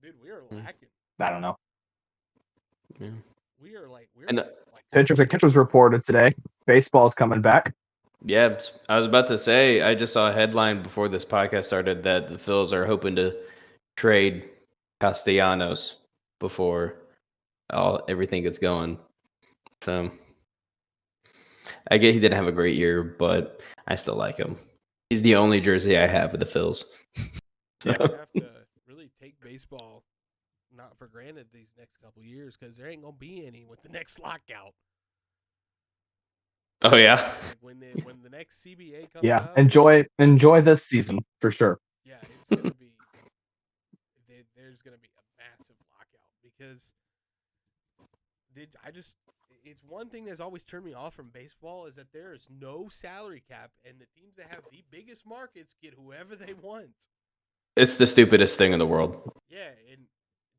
Dude, we are lacking. I don't know. Yeah. We're like Pitchers reported today. Baseball's coming back. Yeah, I was about to say, I just saw a headline before this podcast started that the Phils are hoping to trade Castellanos before everything gets going. So I get he didn't have a great year, but I still like him. He's the only jersey I have with the Phils. So. We're going to have to really take baseball not for granted these next couple years, because there ain't going to be any with the next lockout. Oh yeah. Like when the next CBA comes out, enjoy this season for sure. Yeah, it's gonna be. There's gonna be a massive lockout, because it's one thing that's always turned me off from baseball is that there is no salary cap, and the teams that have the biggest markets get whoever they want. It's the stupidest thing in the world. Yeah, and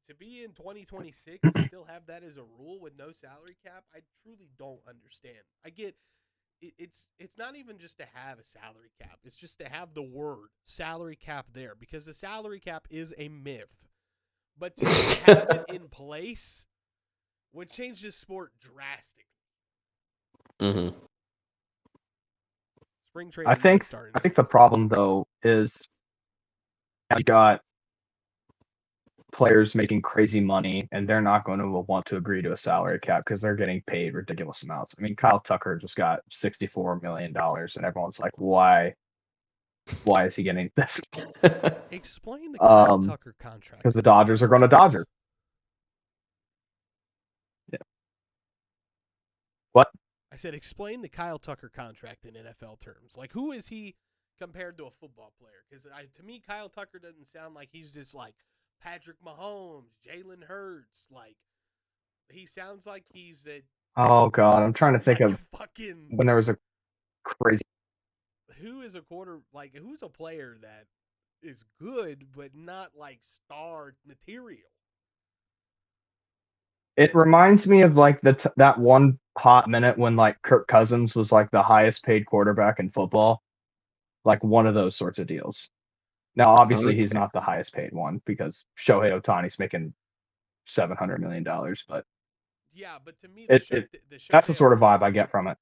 to be in 2026 and still have that as a rule with no salary cap, I truly don't understand. I get it's not even just to have a salary cap. It's just to have the word salary cap there, because the salary cap is a myth. But to have it in place would change the sport drastically. Mm-hmm. Spring training. I think the problem though is you got players making crazy money, and they're not going to want to agree to a salary cap because they're getting paid ridiculous amounts. I mean, Kyle Tucker just got $64 million, and everyone's like, why is he getting this? Explain the Kyle Tucker contract. Because the Dodgers are going to Dodger. Yeah. What? I said, explain the Kyle Tucker contract in NFL terms. Like, who is he compared to a football player? Because to me, Kyle Tucker doesn't sound like he's just like Patrick Mahomes, Jalen Hurts. Like, he sounds like he's a. Oh God, I'm trying to think of when there was a crazy. Who is a who's a player that is good but not like star material? It reminds me of like that one hot minute when like Kirk Cousins was like the highest paid quarterback in football, like one of those sorts of deals. Now, obviously, he's not the highest paid one because Shohei Ohtani's making $700 million. But yeah, but to me, that's the sort of vibe I get from it.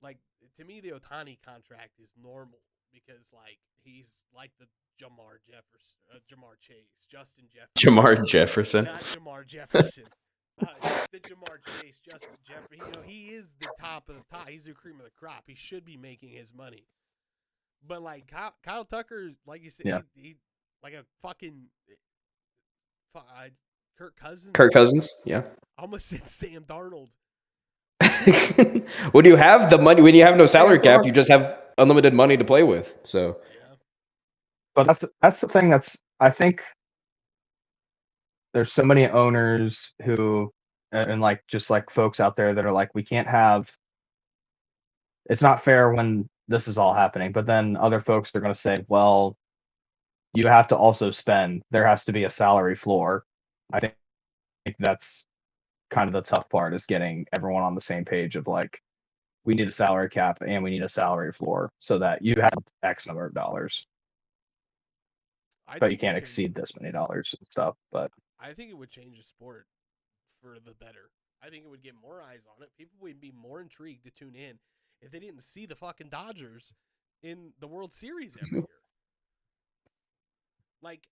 Like, to me, the Ohtani contract is normal because like he's like the Jamar Chase, Justin Jefferson. Jamar Jefferson. Not Jamar Jefferson. The Jamar Chase, Justin Jefferson. You know, he is the top of the top. He's the cream of the crop. He should be making his money. But like Kyle Tucker, like you said, he like a fucking Kirk Cousins. Kirk Cousins, yeah. I almost said Sam Darnold. When you have the money, when you have no salary cap, you just have unlimited money to play with. So, yeah. But that's the thing. I think there's so many owners who and like just like folks out there that are like, we can't have. It's not fair when this is all happening, but then other folks are going to say, well, you have to also spend. There has to be a salary floor. I think that's kind of the tough part, is getting everyone on the same page of like, we need a salary cap and we need a salary floor so that you have X number of dollars. But you can't exceed this many dollars and stuff. But I think it would change the sport for the better. I think it would get more eyes on it. People would be more intrigued to tune in if they didn't see the fucking Dodgers in the World Series every year. Like,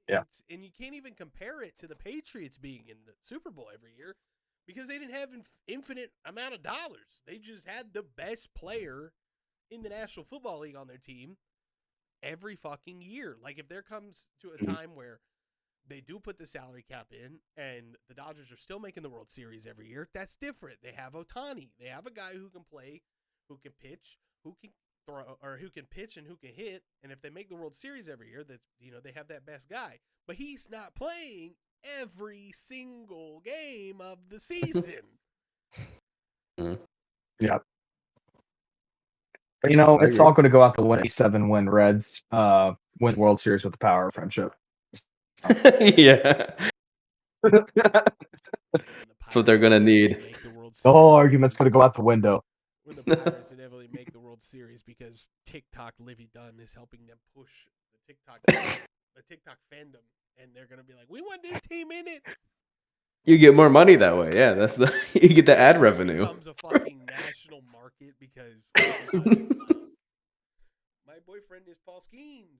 Yeah. it's, and you can't even compare it to the Patriots being in the Super Bowl every year because they didn't have infinite amount of dollars. They just had the best player in the National Football League on their team every fucking year. Like, if there comes to a time where they do put the salary cap in and the Dodgers are still making the World Series every year, that's different. They have Ohtani. They have a guy who can play, who can pitch, who can throw, or who can pitch and who can hit. And if they make the World Series every year, that's, they have that best guy. But he's not playing every single game of the season. Yeah. But, it's all going to go out the window. 7-win Reds win World Series with the power of friendship. Yeah. That's what they're going to need. The whole argument's going to go out the window. When the Pirates inevitably make the World Series because TikTok Livy Dunn is helping them push the TikTok fandom, and they're going to be like, we want this team in it. You get more money that way. Yeah, you get the ad revenue. It becomes a fucking national market because everybody's like, my boyfriend is Paul Skeens.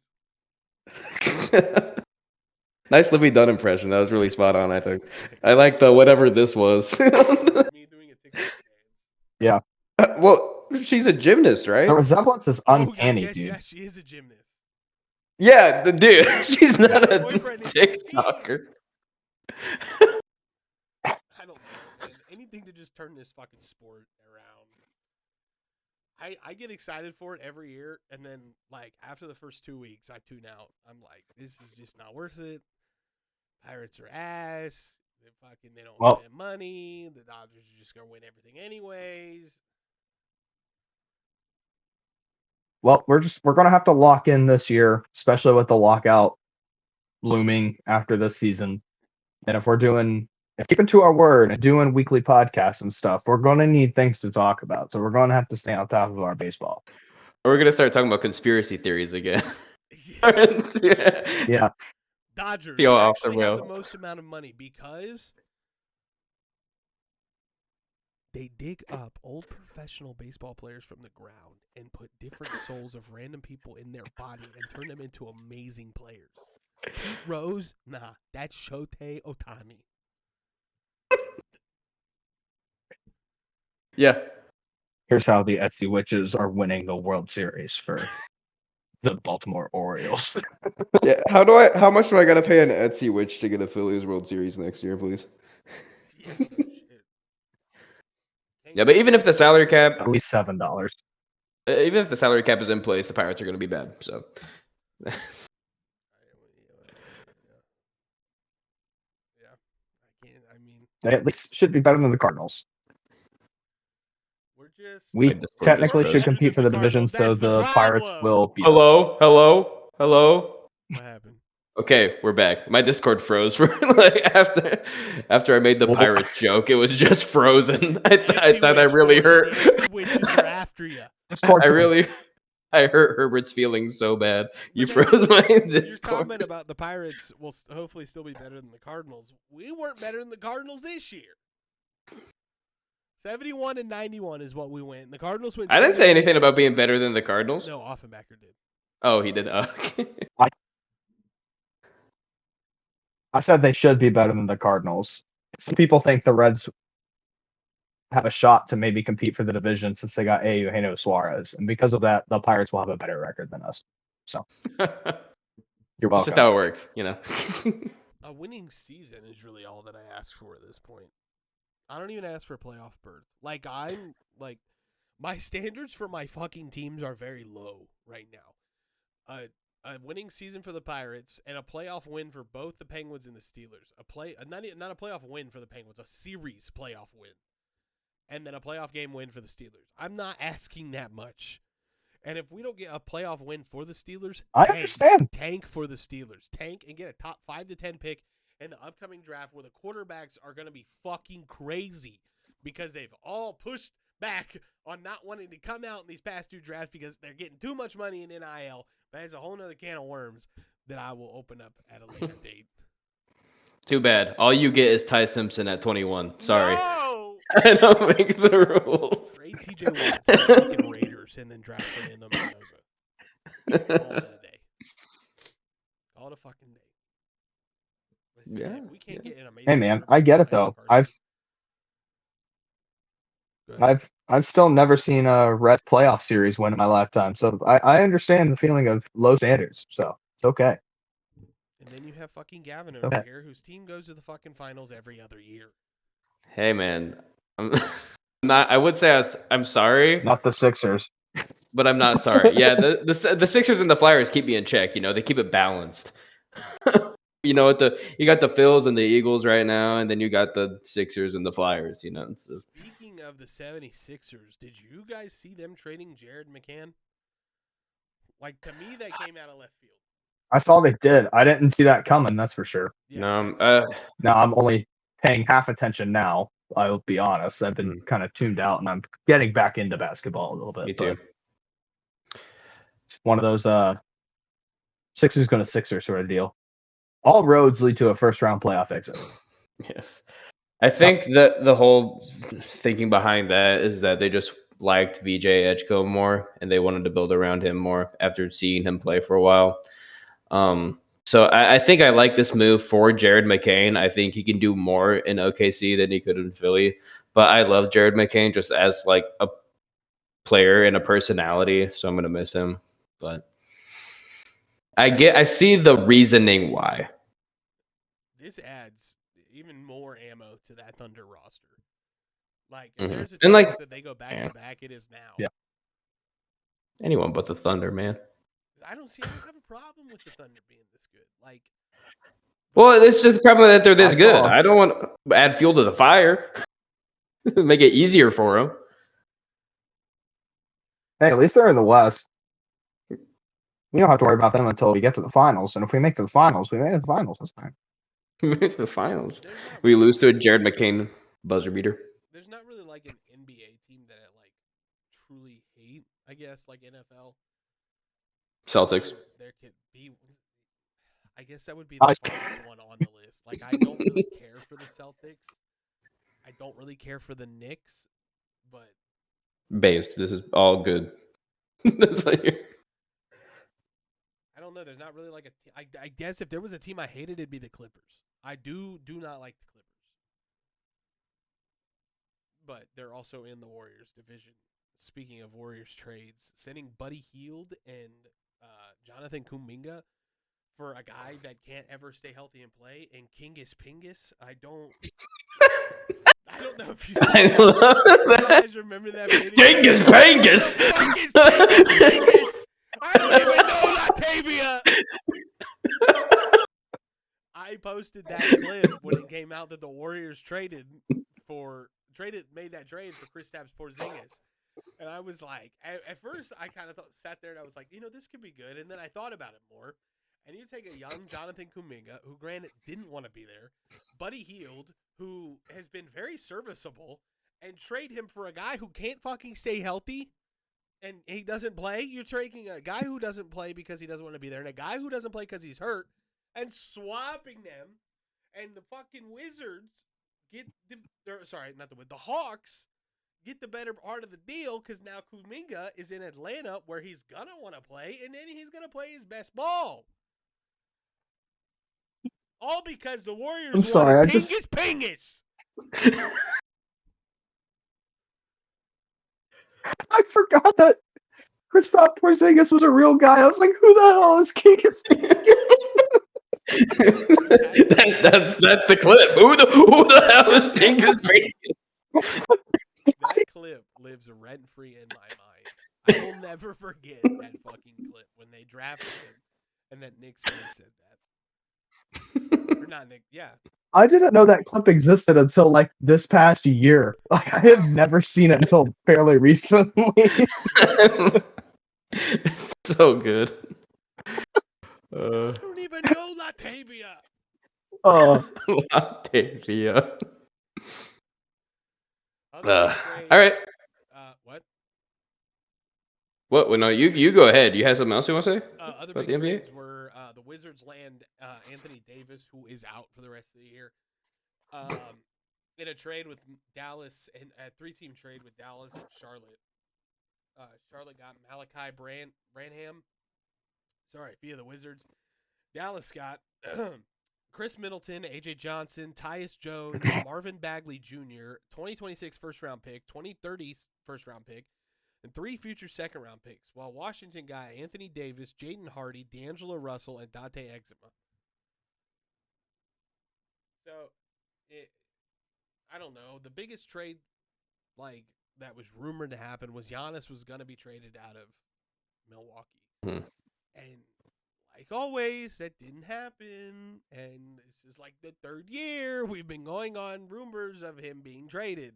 Nice Livy Dunn impression. That was really spot on, I think. I like the whatever this was. Me doing a TikTok dance. Yeah. Well, she's a gymnast, right? The resemblance is uncanny, dude. Yeah, she is a gymnast. Yeah, the dude. She's not a TikToker. I don't know, man. Anything to just turn this fucking sport around. I get excited for it every year, and then, like, after the first 2 weeks, I tune out. I'm like, this is just not worth it. Pirates are ass. They don't spend money. The Dodgers are just going to win everything anyways. Well, we're going to have to lock in this year, especially with the lockout looming after this season. And if keeping to our word and doing weekly podcasts and stuff, we're going to need things to talk about. So we're going to have to stay on top of our baseball. Or we're going to start talking about conspiracy theories again. Yeah. Dodgers actually have the most amount of money because they dig up old professional baseball players from the ground and put different souls of random people in their body and turn them into amazing players. Pete Rose? Nah, that's Shohei Ohtani. Yeah. Here's how the Etsy Witches are winning the World Series for the Baltimore Orioles. Yeah. How much do I gotta pay an Etsy Witch to get a Phillies World Series next year, please? Yeah, no shit. Yeah, but even if the salary cap, at least $7. Even if the salary cap is in place, the Pirates are gonna be bad. So. Yeah, I can't. I mean, They at least should be better than the Cardinals. We technically should compete for the division, so the Pirates will be. Hello. What happened? Okay, we're back. My Discord froze for after I made the Pirates joke. It was just frozen. I thought I really hurt. The witches are after you. I hurt Herbert's feelings so bad. You froze my Discord. Your comment about the Pirates will hopefully still be better than the Cardinals. We weren't better than the Cardinals this year. 71 and 91 is what we went. The Cardinals went. I didn't say anything about being better than the Cardinals. No, Offenbacher did. Oh, he did. Okay. I said they should be better than the Cardinals. Some people think the Reds have a shot to maybe compete for the division since they got Eugenio Suarez, and because of that, the Pirates will have a better record than us. So you're welcome. That's just how it works, A winning season is really all that I ask for at this point. I don't even ask for a playoff berth. My standards for my fucking teams are very low right now. A winning season for the Pirates and a playoff win for both the Penguins and the Steelers. Not a playoff win for the Penguins, a series playoff win. And then a playoff game win for the Steelers. I'm not asking that much. And if we don't get a playoff win for the Steelers, I understand. Tank for the Steelers. Tank and get a top 5 to 10 pick in the upcoming draft where the quarterbacks are going to be fucking crazy because they've all pushed back on not wanting to come out in these past 2 drafts because they're getting too much money in NIL. But that's a whole nother can of worms that I will open up at a later date. Too bad. All you get is Ty Simpson at 21. Sorry. No! I don't make the rules. Trade TJ Watt to the fucking Raiders and then draft Fernando Mendoza. Call it a day. Call it a fucking day. Listen, Yeah, man, if we can't get an amazing Hey man, I quarterback get it like though. McCarthy- Go ahead. I've still never seen a Reds playoff series win in my lifetime, so I understand the feeling of low standards. So it's okay. And then you have fucking Gavin over Okay. here, whose team goes to the fucking finals every other year. Hey man, I'm not. I would say I'm sorry, Not the Sixers. but I'm not sorry. Yeah, the Sixers and the Flyers keep me in check. They keep it balanced. You got the Phils and the Eagles right now, and then you got the Sixers and the Flyers. So. Speaking of the 76ers, did you guys see them trading Jared McCann? Like, to me, that came out of left field. I saw they did. I didn't see that coming. That's for sure. Yeah, Now I'm only paying half attention now. I'll be honest. I've been kind of tuned out, and I'm getting back into basketball a little bit. Me too. But it's one of those Sixers going to Sixers sort of deal. All roads lead to a first-round playoff exit. Yes. I think that the whole thinking behind that is that they just liked VJ Edgecombe more, and they wanted to build around him more after seeing him play for a while. So I think I like this move for Jared McCain. I think he can do more in OKC than he could in Philly. But I love Jared McCain just as like a player and a personality, so I'm gonna miss him. But I see the reasoning why. This adds even more ammo to that Thunder roster. Like, if Mhm. there's a And, chance like, that they go back yeah. to back, it is now. Yeah. Anyone but the Thunder, man. I don't have a problem with the Thunder being this good. Like, Well, it's just the problem that they're this I good. saw- I don't want to add fuel to the fire. Make it easier for them. Hey, at least they're in the West. We don't have to worry about them until we get to the finals. And if we make the finals, we make the finals. That's fine. It's the finals. there's not We really lose to a like Jared McCain buzzer beater. there's not really like an NBA team that I like truly hate. I guess like NFL. Celtics. Sure, there could be. I guess that would be the I- farthest one on the list. Like, I don't really care for the Celtics. I don't really care for the Knicks, but Based. This is all good. That's like I don't know. There's not really like I guess if there was a team I hated, it'd be the Clippers. I do not like the Clippers, but they're also in the Warriors division. Speaking of Warriors trades, sending Buddy Hield and Jonathan Kuminga for a guy that can't ever stay healthy and play, and Kingus Pingus. I don't know if you I saw love that. You that. guys remember that video? Genghis Pangus. Who the fuck is Kingus Pingus? I don't even know Latavia. I posted that clip when it came out that the Warriors made that trade for Kristaps Porzingis. And I was like, at first I kind of sat there and I was like, this could be good. And then I thought about it more. And you take a young Jonathan Kuminga, who granted didn't want to be there, Buddy Hield, who has been very serviceable, and trade him for a guy who can't fucking stay healthy and he doesn't play. You're trading a guy who doesn't play because he doesn't want to be there and a guy who doesn't play because he's hurt and swapping them. And the fucking Wizards the Hawks get the better part of the deal because now Kuminga is in Atlanta where he's going to want to play, and then he's going to play his best ball. All because the Warriors wanted Tingus Pingus. I forgot that Kristaps Porzingis was a real guy. I was like, who the hell is Kingus That's the clip. Who the hell is Tingus Pingus? That clip lives rent-free in my mind. I will never forget that fucking clip when they drafted him and that Nick Smith said that. Or not Nick, yeah. I didn't know that clip existed until like this past year. Like I have never seen it until fairly recently. It's so good. I don't even know Latavia. Latavia. All right. What? What? Well, no, you go ahead. You had something else you want to say Other about big the NBA? trades were The Wizards land Anthony Davis, who is out for the rest of the year. In a trade with Dallas, and a 3-team trade with Dallas and Charlotte. Charlotte got Malachi Branham. Sorry, via the Wizards. Dallas got Chris Middleton, AJ Johnson, Tyus Jones, Marvin Bagley Jr., 2026 first-round pick, 2030 first-round pick, and 3 future second-round picks, while Washington got Anthony Davis, Jaden Hardy, D'Angelo Russell, and Dante Exuma. So, I don't know. The biggest trade, like, that was rumored to happen was Giannis was going to be traded out of Milwaukee. Hmm. And like always, that didn't happen. And this is like the 3rd year we've been going on rumors of him being traded.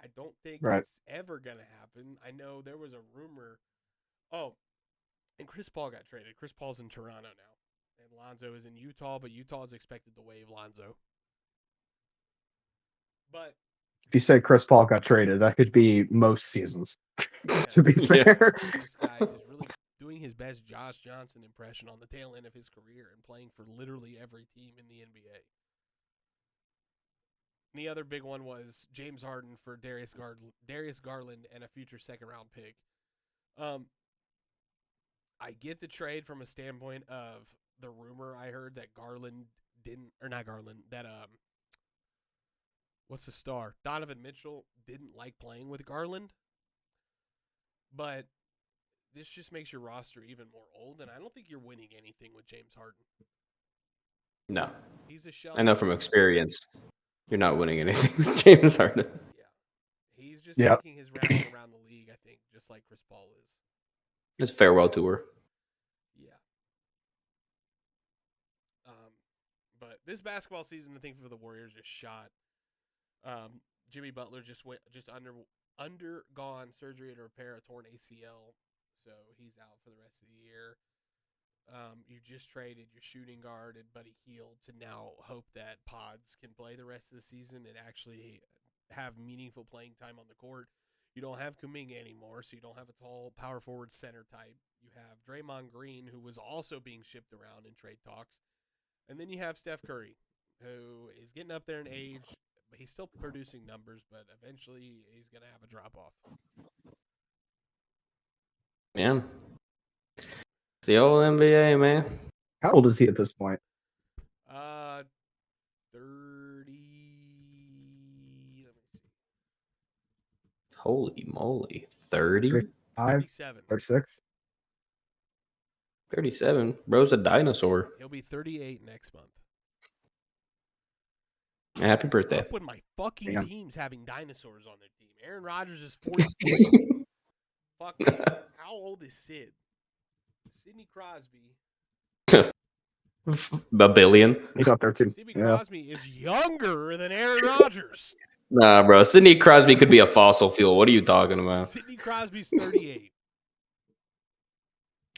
I don't think it's ever going to happen. I know there was a rumor. Oh, and Chris Paul got traded. Chris Paul's in Toronto now. And Lonzo is in Utah, but Utah is expected to waive Lonzo. But if you say Chris Paul got traded, that could be most seasons, to be fair. This guy is really doing his best Josh Johnson impression on the tail end of his career and playing for literally every team in the NBA. And the other big one was James Harden for Darius Garland and a future second-round pick. I get the trade from a standpoint of the rumor I heard that what's the star? Donovan Mitchell didn't like playing with Garland. But this just makes your roster even more old, and I don't think you're winning anything with James Harden. No. He's a shell. I know from experience, you're not winning anything with James Harden. Yeah. He's just making his rounds around the league, I think, just like Chris Paul is. His farewell tour. Yeah. But this basketball season, I think for the Warriors, just shot. Jimmy Butler just undergone surgery to repair a torn ACL, so he's out for the rest of the year. You just traded your shooting guard and Buddy Hield to now hope that Pods can play the rest of the season and actually have meaningful playing time on the court. You don't have Kuminga anymore, so you don't have a tall power forward center type. You have Draymond Green, who was also being shipped around in trade talks. And then you have Steph Curry, who is getting up there in age. But he's still producing numbers, but eventually he's going to have a drop-off. Yeah. It's the old NBA, man. How old is he at this point? 30. Let me see. Holy moly. 30? 37. 36? 37? Bro's a dinosaur. He'll be 38 next month. Happy birthday. Up with my fucking teams having dinosaurs on their team. Aaron Rodgers is 43. Fuck me. How old is Sid? Sidney Crosby. A billion. He's up there too. Sidney Crosby is younger than Aaron Rodgers. Nah, bro. Sidney Crosby could be a fossil fuel. What are you talking about? Sidney Crosby's 38.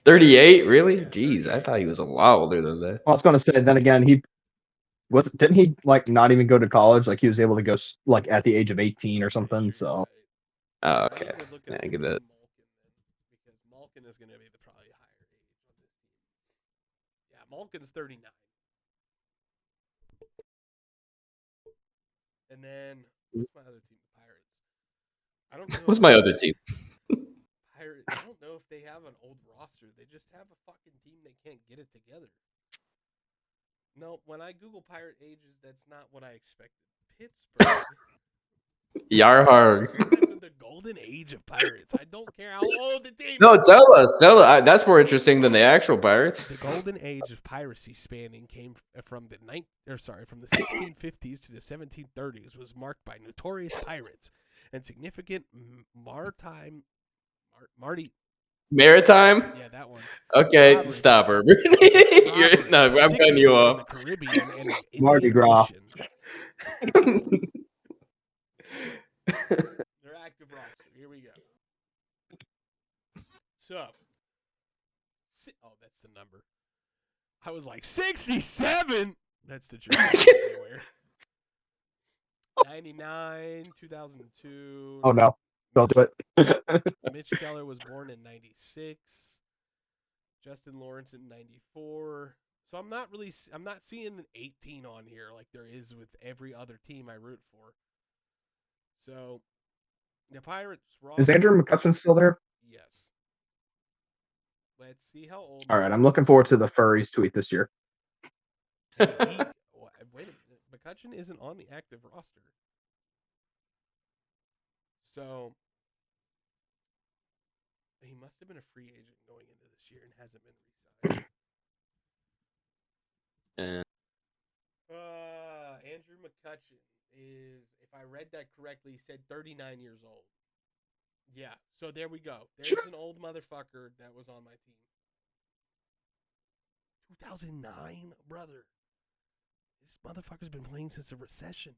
38? Really? Yeah, Jeez, 38. I thought he was a lot older than that. Well, I was going to say, then again, didn't he like not even go to college? Like he was able to go like at the age of 18 or something. So. Oh, okay. Yeah, I get that. Because Malkin is going to be the probably higher age on this team. Yeah, Malkin's 39. And then what's my other team? The Pirates. I don't know. What's my other team? Pirates. I don't know if they have an old roster. They just have a fucking team that can't get it together. No, when I Google Pirate ages, that's not what I expected. Pittsburgh. Yarhar. That's in the golden age of Pirates. I don't care how old the team. No, tell us. That's more interesting than the actual Pirates. The golden age of piracy spanning came from the 1650s to the 1730s, was marked by notorious pirates and significant maritime. Yeah, that one. Okay, Robbery. stop her. No, I'm cutting you off. In the Caribbean and the Mardi Indian Gras. Ocean. Their active roster. Here we go. So, that's the number. I was like 67. That's the truth. Anywhere. 99, 2002. Oh no, don't do it. Mitch Keller was born in 96. Justin Lawrence in 94. So I'm not seeing an 18 on here like there is with every other team I root for. So the Pirates roster. Is Andrew McCutcheon still there? Yes. Let's see how old. All right, I'm looking forward to the Furries tweet this year. Hey, wait a minute. McCutcheon isn't on the active roster. So he must have been a free agent going into this year and hasn't been re-signed. Andrew McCutcheon is, if I read that correctly, said 39 years old. Yeah, so there we go. There's an old motherfucker that was on my team. 2009, brother. This motherfucker's been playing since the recession.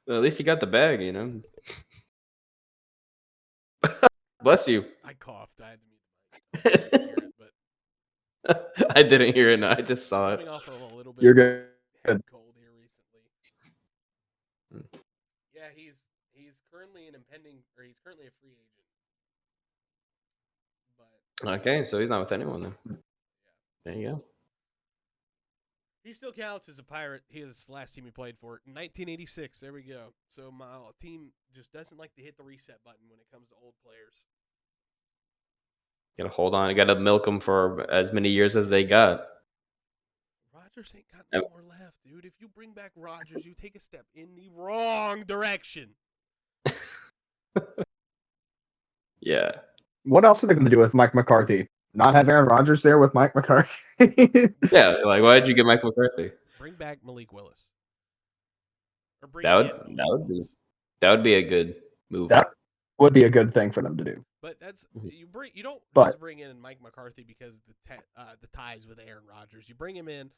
Well, at least he got the bag, you know. Bless you. I coughed. I had to mute the mic. I didn't hear it, but I didn't hear it. No, I just saw coming it. off of a little bit You're of good. head cold here recently. Yeah, he's currently he's currently a free agent. But Okay, so he's not with anyone then. yeah. There you go. He still counts as a Pirate. He is the last team he played for. 1986. There we go. So my team just doesn't like to hit the reset button when it comes to old players. Gotta hold on. Gotta milk them for as many years as they got. Rodgers ain't got no more left, dude. If you bring back Rodgers, you take a step in the wrong direction. Yeah. What else are they going to do with Mike McCarthy? Not have Aaron Rodgers there with Mike McCarthy? Yeah, like why did you get Mike McCarthy? Bring back Malik Willis. Or bring That in Malik Willis. would be a good move. That would be a good thing for them to do. But that's you don't just bring in Mike McCarthy because the ties with Aaron Rodgers. You bring him in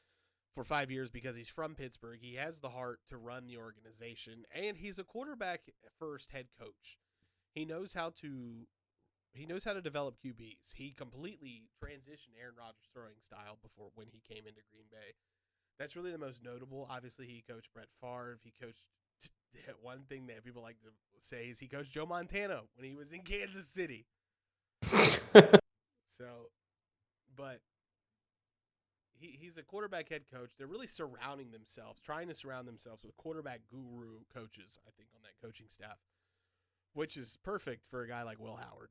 for 5 years because he's from Pittsburgh. He has the heart to run the organization, and he's a quarterback first head coach. He knows how to develop QBs. He completely transitioned Aaron Rodgers' throwing style before when he came into Green Bay. That's really the most notable. Obviously, he coached Brett Favre. He coached one thing that people like to say is he coached Joe Montana when he was in Kansas City. So, but he's a quarterback head coach. They're really trying to surround themselves with quarterback guru coaches, I think, on that coaching staff, which is perfect for a guy like Will Howard.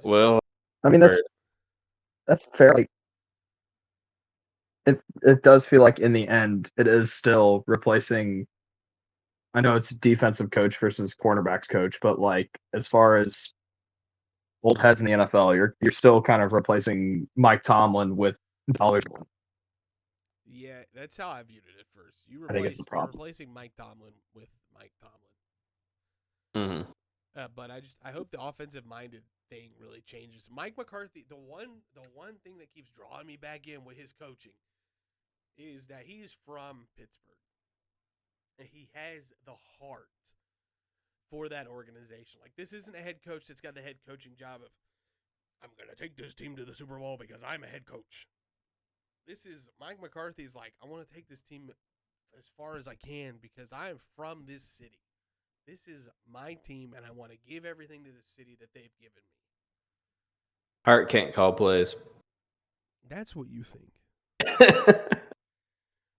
Well, I mean, that's fair. Like, it does feel like in the end, it is still replacing. I know it's defensive coach versus cornerbacks coach, but like as far as old heads in the NFL, you're still kind of replacing Mike Tomlin with dollars. Yeah, that's how I viewed it at first. I think it's the You're problem. replacing Mike Tomlin with Mike Tomlin. Mm-hmm. But I hope the offensive minded thing really changes. Mike McCarthy, the one thing that keeps drawing me back in with his coaching is that he's from Pittsburgh. And he has the heart for that organization. Like, this isn't a head coach that's got the head coaching job of, I'm going to take this team to the Super Bowl because I'm a head coach. This is, Mike McCarthy's like, I want to take this team as far as I can because I am from this city. This is my team, and I want to give everything to the city that they've given me. Hart can't call plays. That's what you think.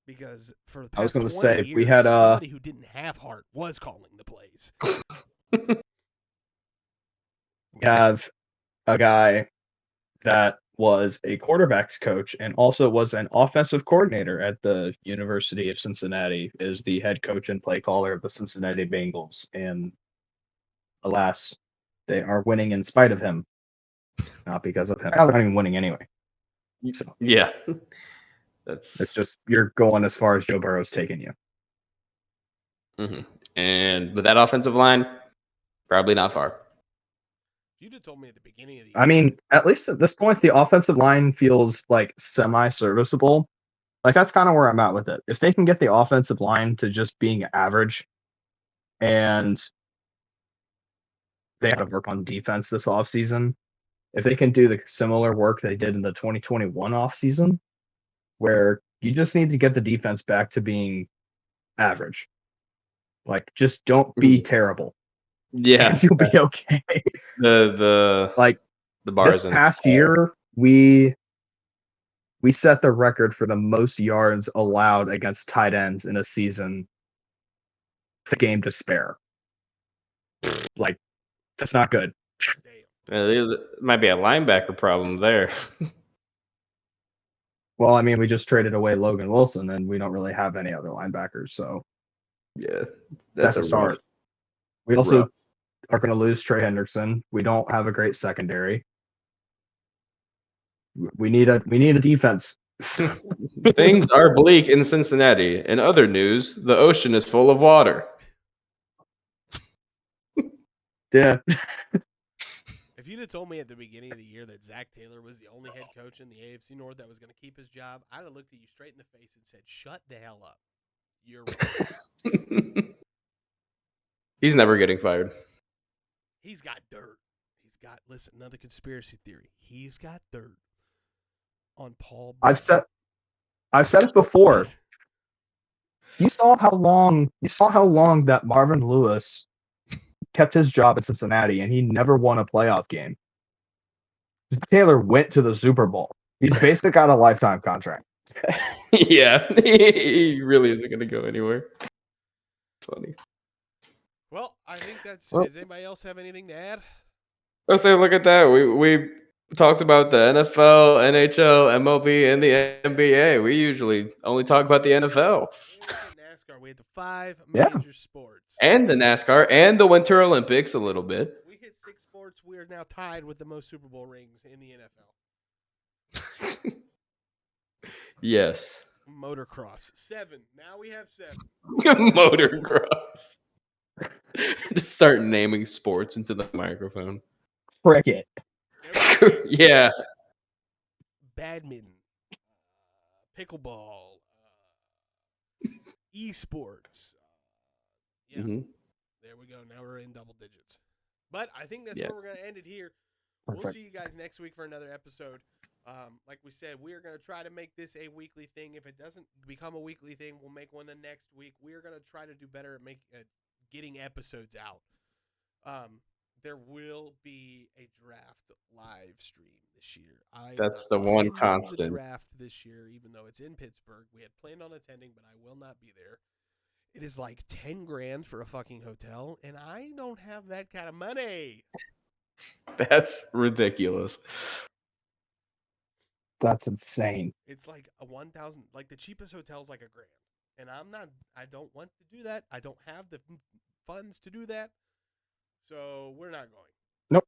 Because for the I was past gonna 20 say, years, we had, somebody who didn't have heart was calling the plays. We have a guy that was a quarterbacks coach and also was an offensive coordinator at the University of Cincinnati, is the head coach and play caller of the Cincinnati Bengals. And alas, they are winning in spite of him, not because of him. They're not even winning anyway. So Yeah. it's just you're going as far as Joe Burrow's taking you. Mm-hmm. And with that offensive line, probably not far. You'd have told me at the beginning of the year. I mean, at least at this point, the offensive line feels like semi-serviceable. Like, that's kind of where I'm at with it. If they can get the offensive line to just being average, and they have to work on defense this offseason, if they can do the similar work they did in the 2021 offseason, where you just need to get the defense back to being average. Like, just don't be terrible. Yeah, and you'll be okay. the Like the bar this is in past hell. year, we set the record for the most yards allowed against tight ends in a season. The game to spare. Like that's not good. Damn. There might be a linebacker problem there. Well, I mean, we just traded away Logan Wilson, and we don't really have any other linebackers, so Yeah, that's that's a start. We rough. also are going to lose Trey Hendrickson. We don't have a great secondary. We need a defense. Things are bleak in Cincinnati. In other news, the ocean is full of water. Yeah. If you'd have told me at the beginning of the year that Zach Taylor was the only head coach in the AFC North that was going to keep his job, I'd have looked at you straight in the face and said, "Shut the hell up. You're wrong." He's never getting fired. He's got dirt. Listen, another conspiracy theory. He's got dirt on Paul Brown. I've said it before. You saw how long that Marvin Lewis kept his job at Cincinnati, and he never won a playoff game. Taylor went to the Super Bowl. He's basically got a lifetime contract. Yeah, he really isn't going to go anywhere. Funny. Well, I think that's. Well, Does anybody else have anything to add? let's say, look at that. We talked about the NFL, NHL, MLB, and the NBA. We usually only talk about the NFL. And we hit NASCAR. We hit the 5 Yeah. major sports. And the NASCAR and the Winter Olympics a little bit. We hit 6 sports. We are now tied with the most Super Bowl rings in the NFL. Yes. Motocross 7. Now we have 7. Motocross. Just start naming sports into the microphone. Cricket. Yeah. Badminton, pickleball, esports. Yeah, There we go. Now we're in double digits. But I think that's where we're going to end it here. Perfect. We'll see you guys next week for another episode. Like we said, we are going to try to make this a weekly thing. If it doesn't become a weekly thing, we'll make one the next week. We are going to try to do better at getting episodes out. There will be a draft live stream this year. That's the one constant. The draft this year, even though it's in Pittsburgh, we had planned on attending, but I will not be there. It is like $10,000 for a fucking hotel, and I don't have that kind of money. That's ridiculous. That's insane. It's like a 1,000. Like the cheapest hotel is like $1,000, and I don't want to do that. I don't have the funds to do that, so we're not going. Nope.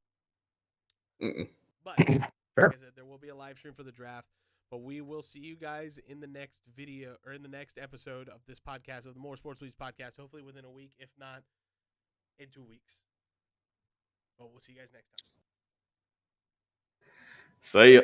But like I said, there will be a live stream for the draft. But we will see you guys in the next video or in the next episode of this podcast, of the More Sports Leagues podcast, hopefully within a week, if not in 2 weeks. But we'll see you guys next time. See ya.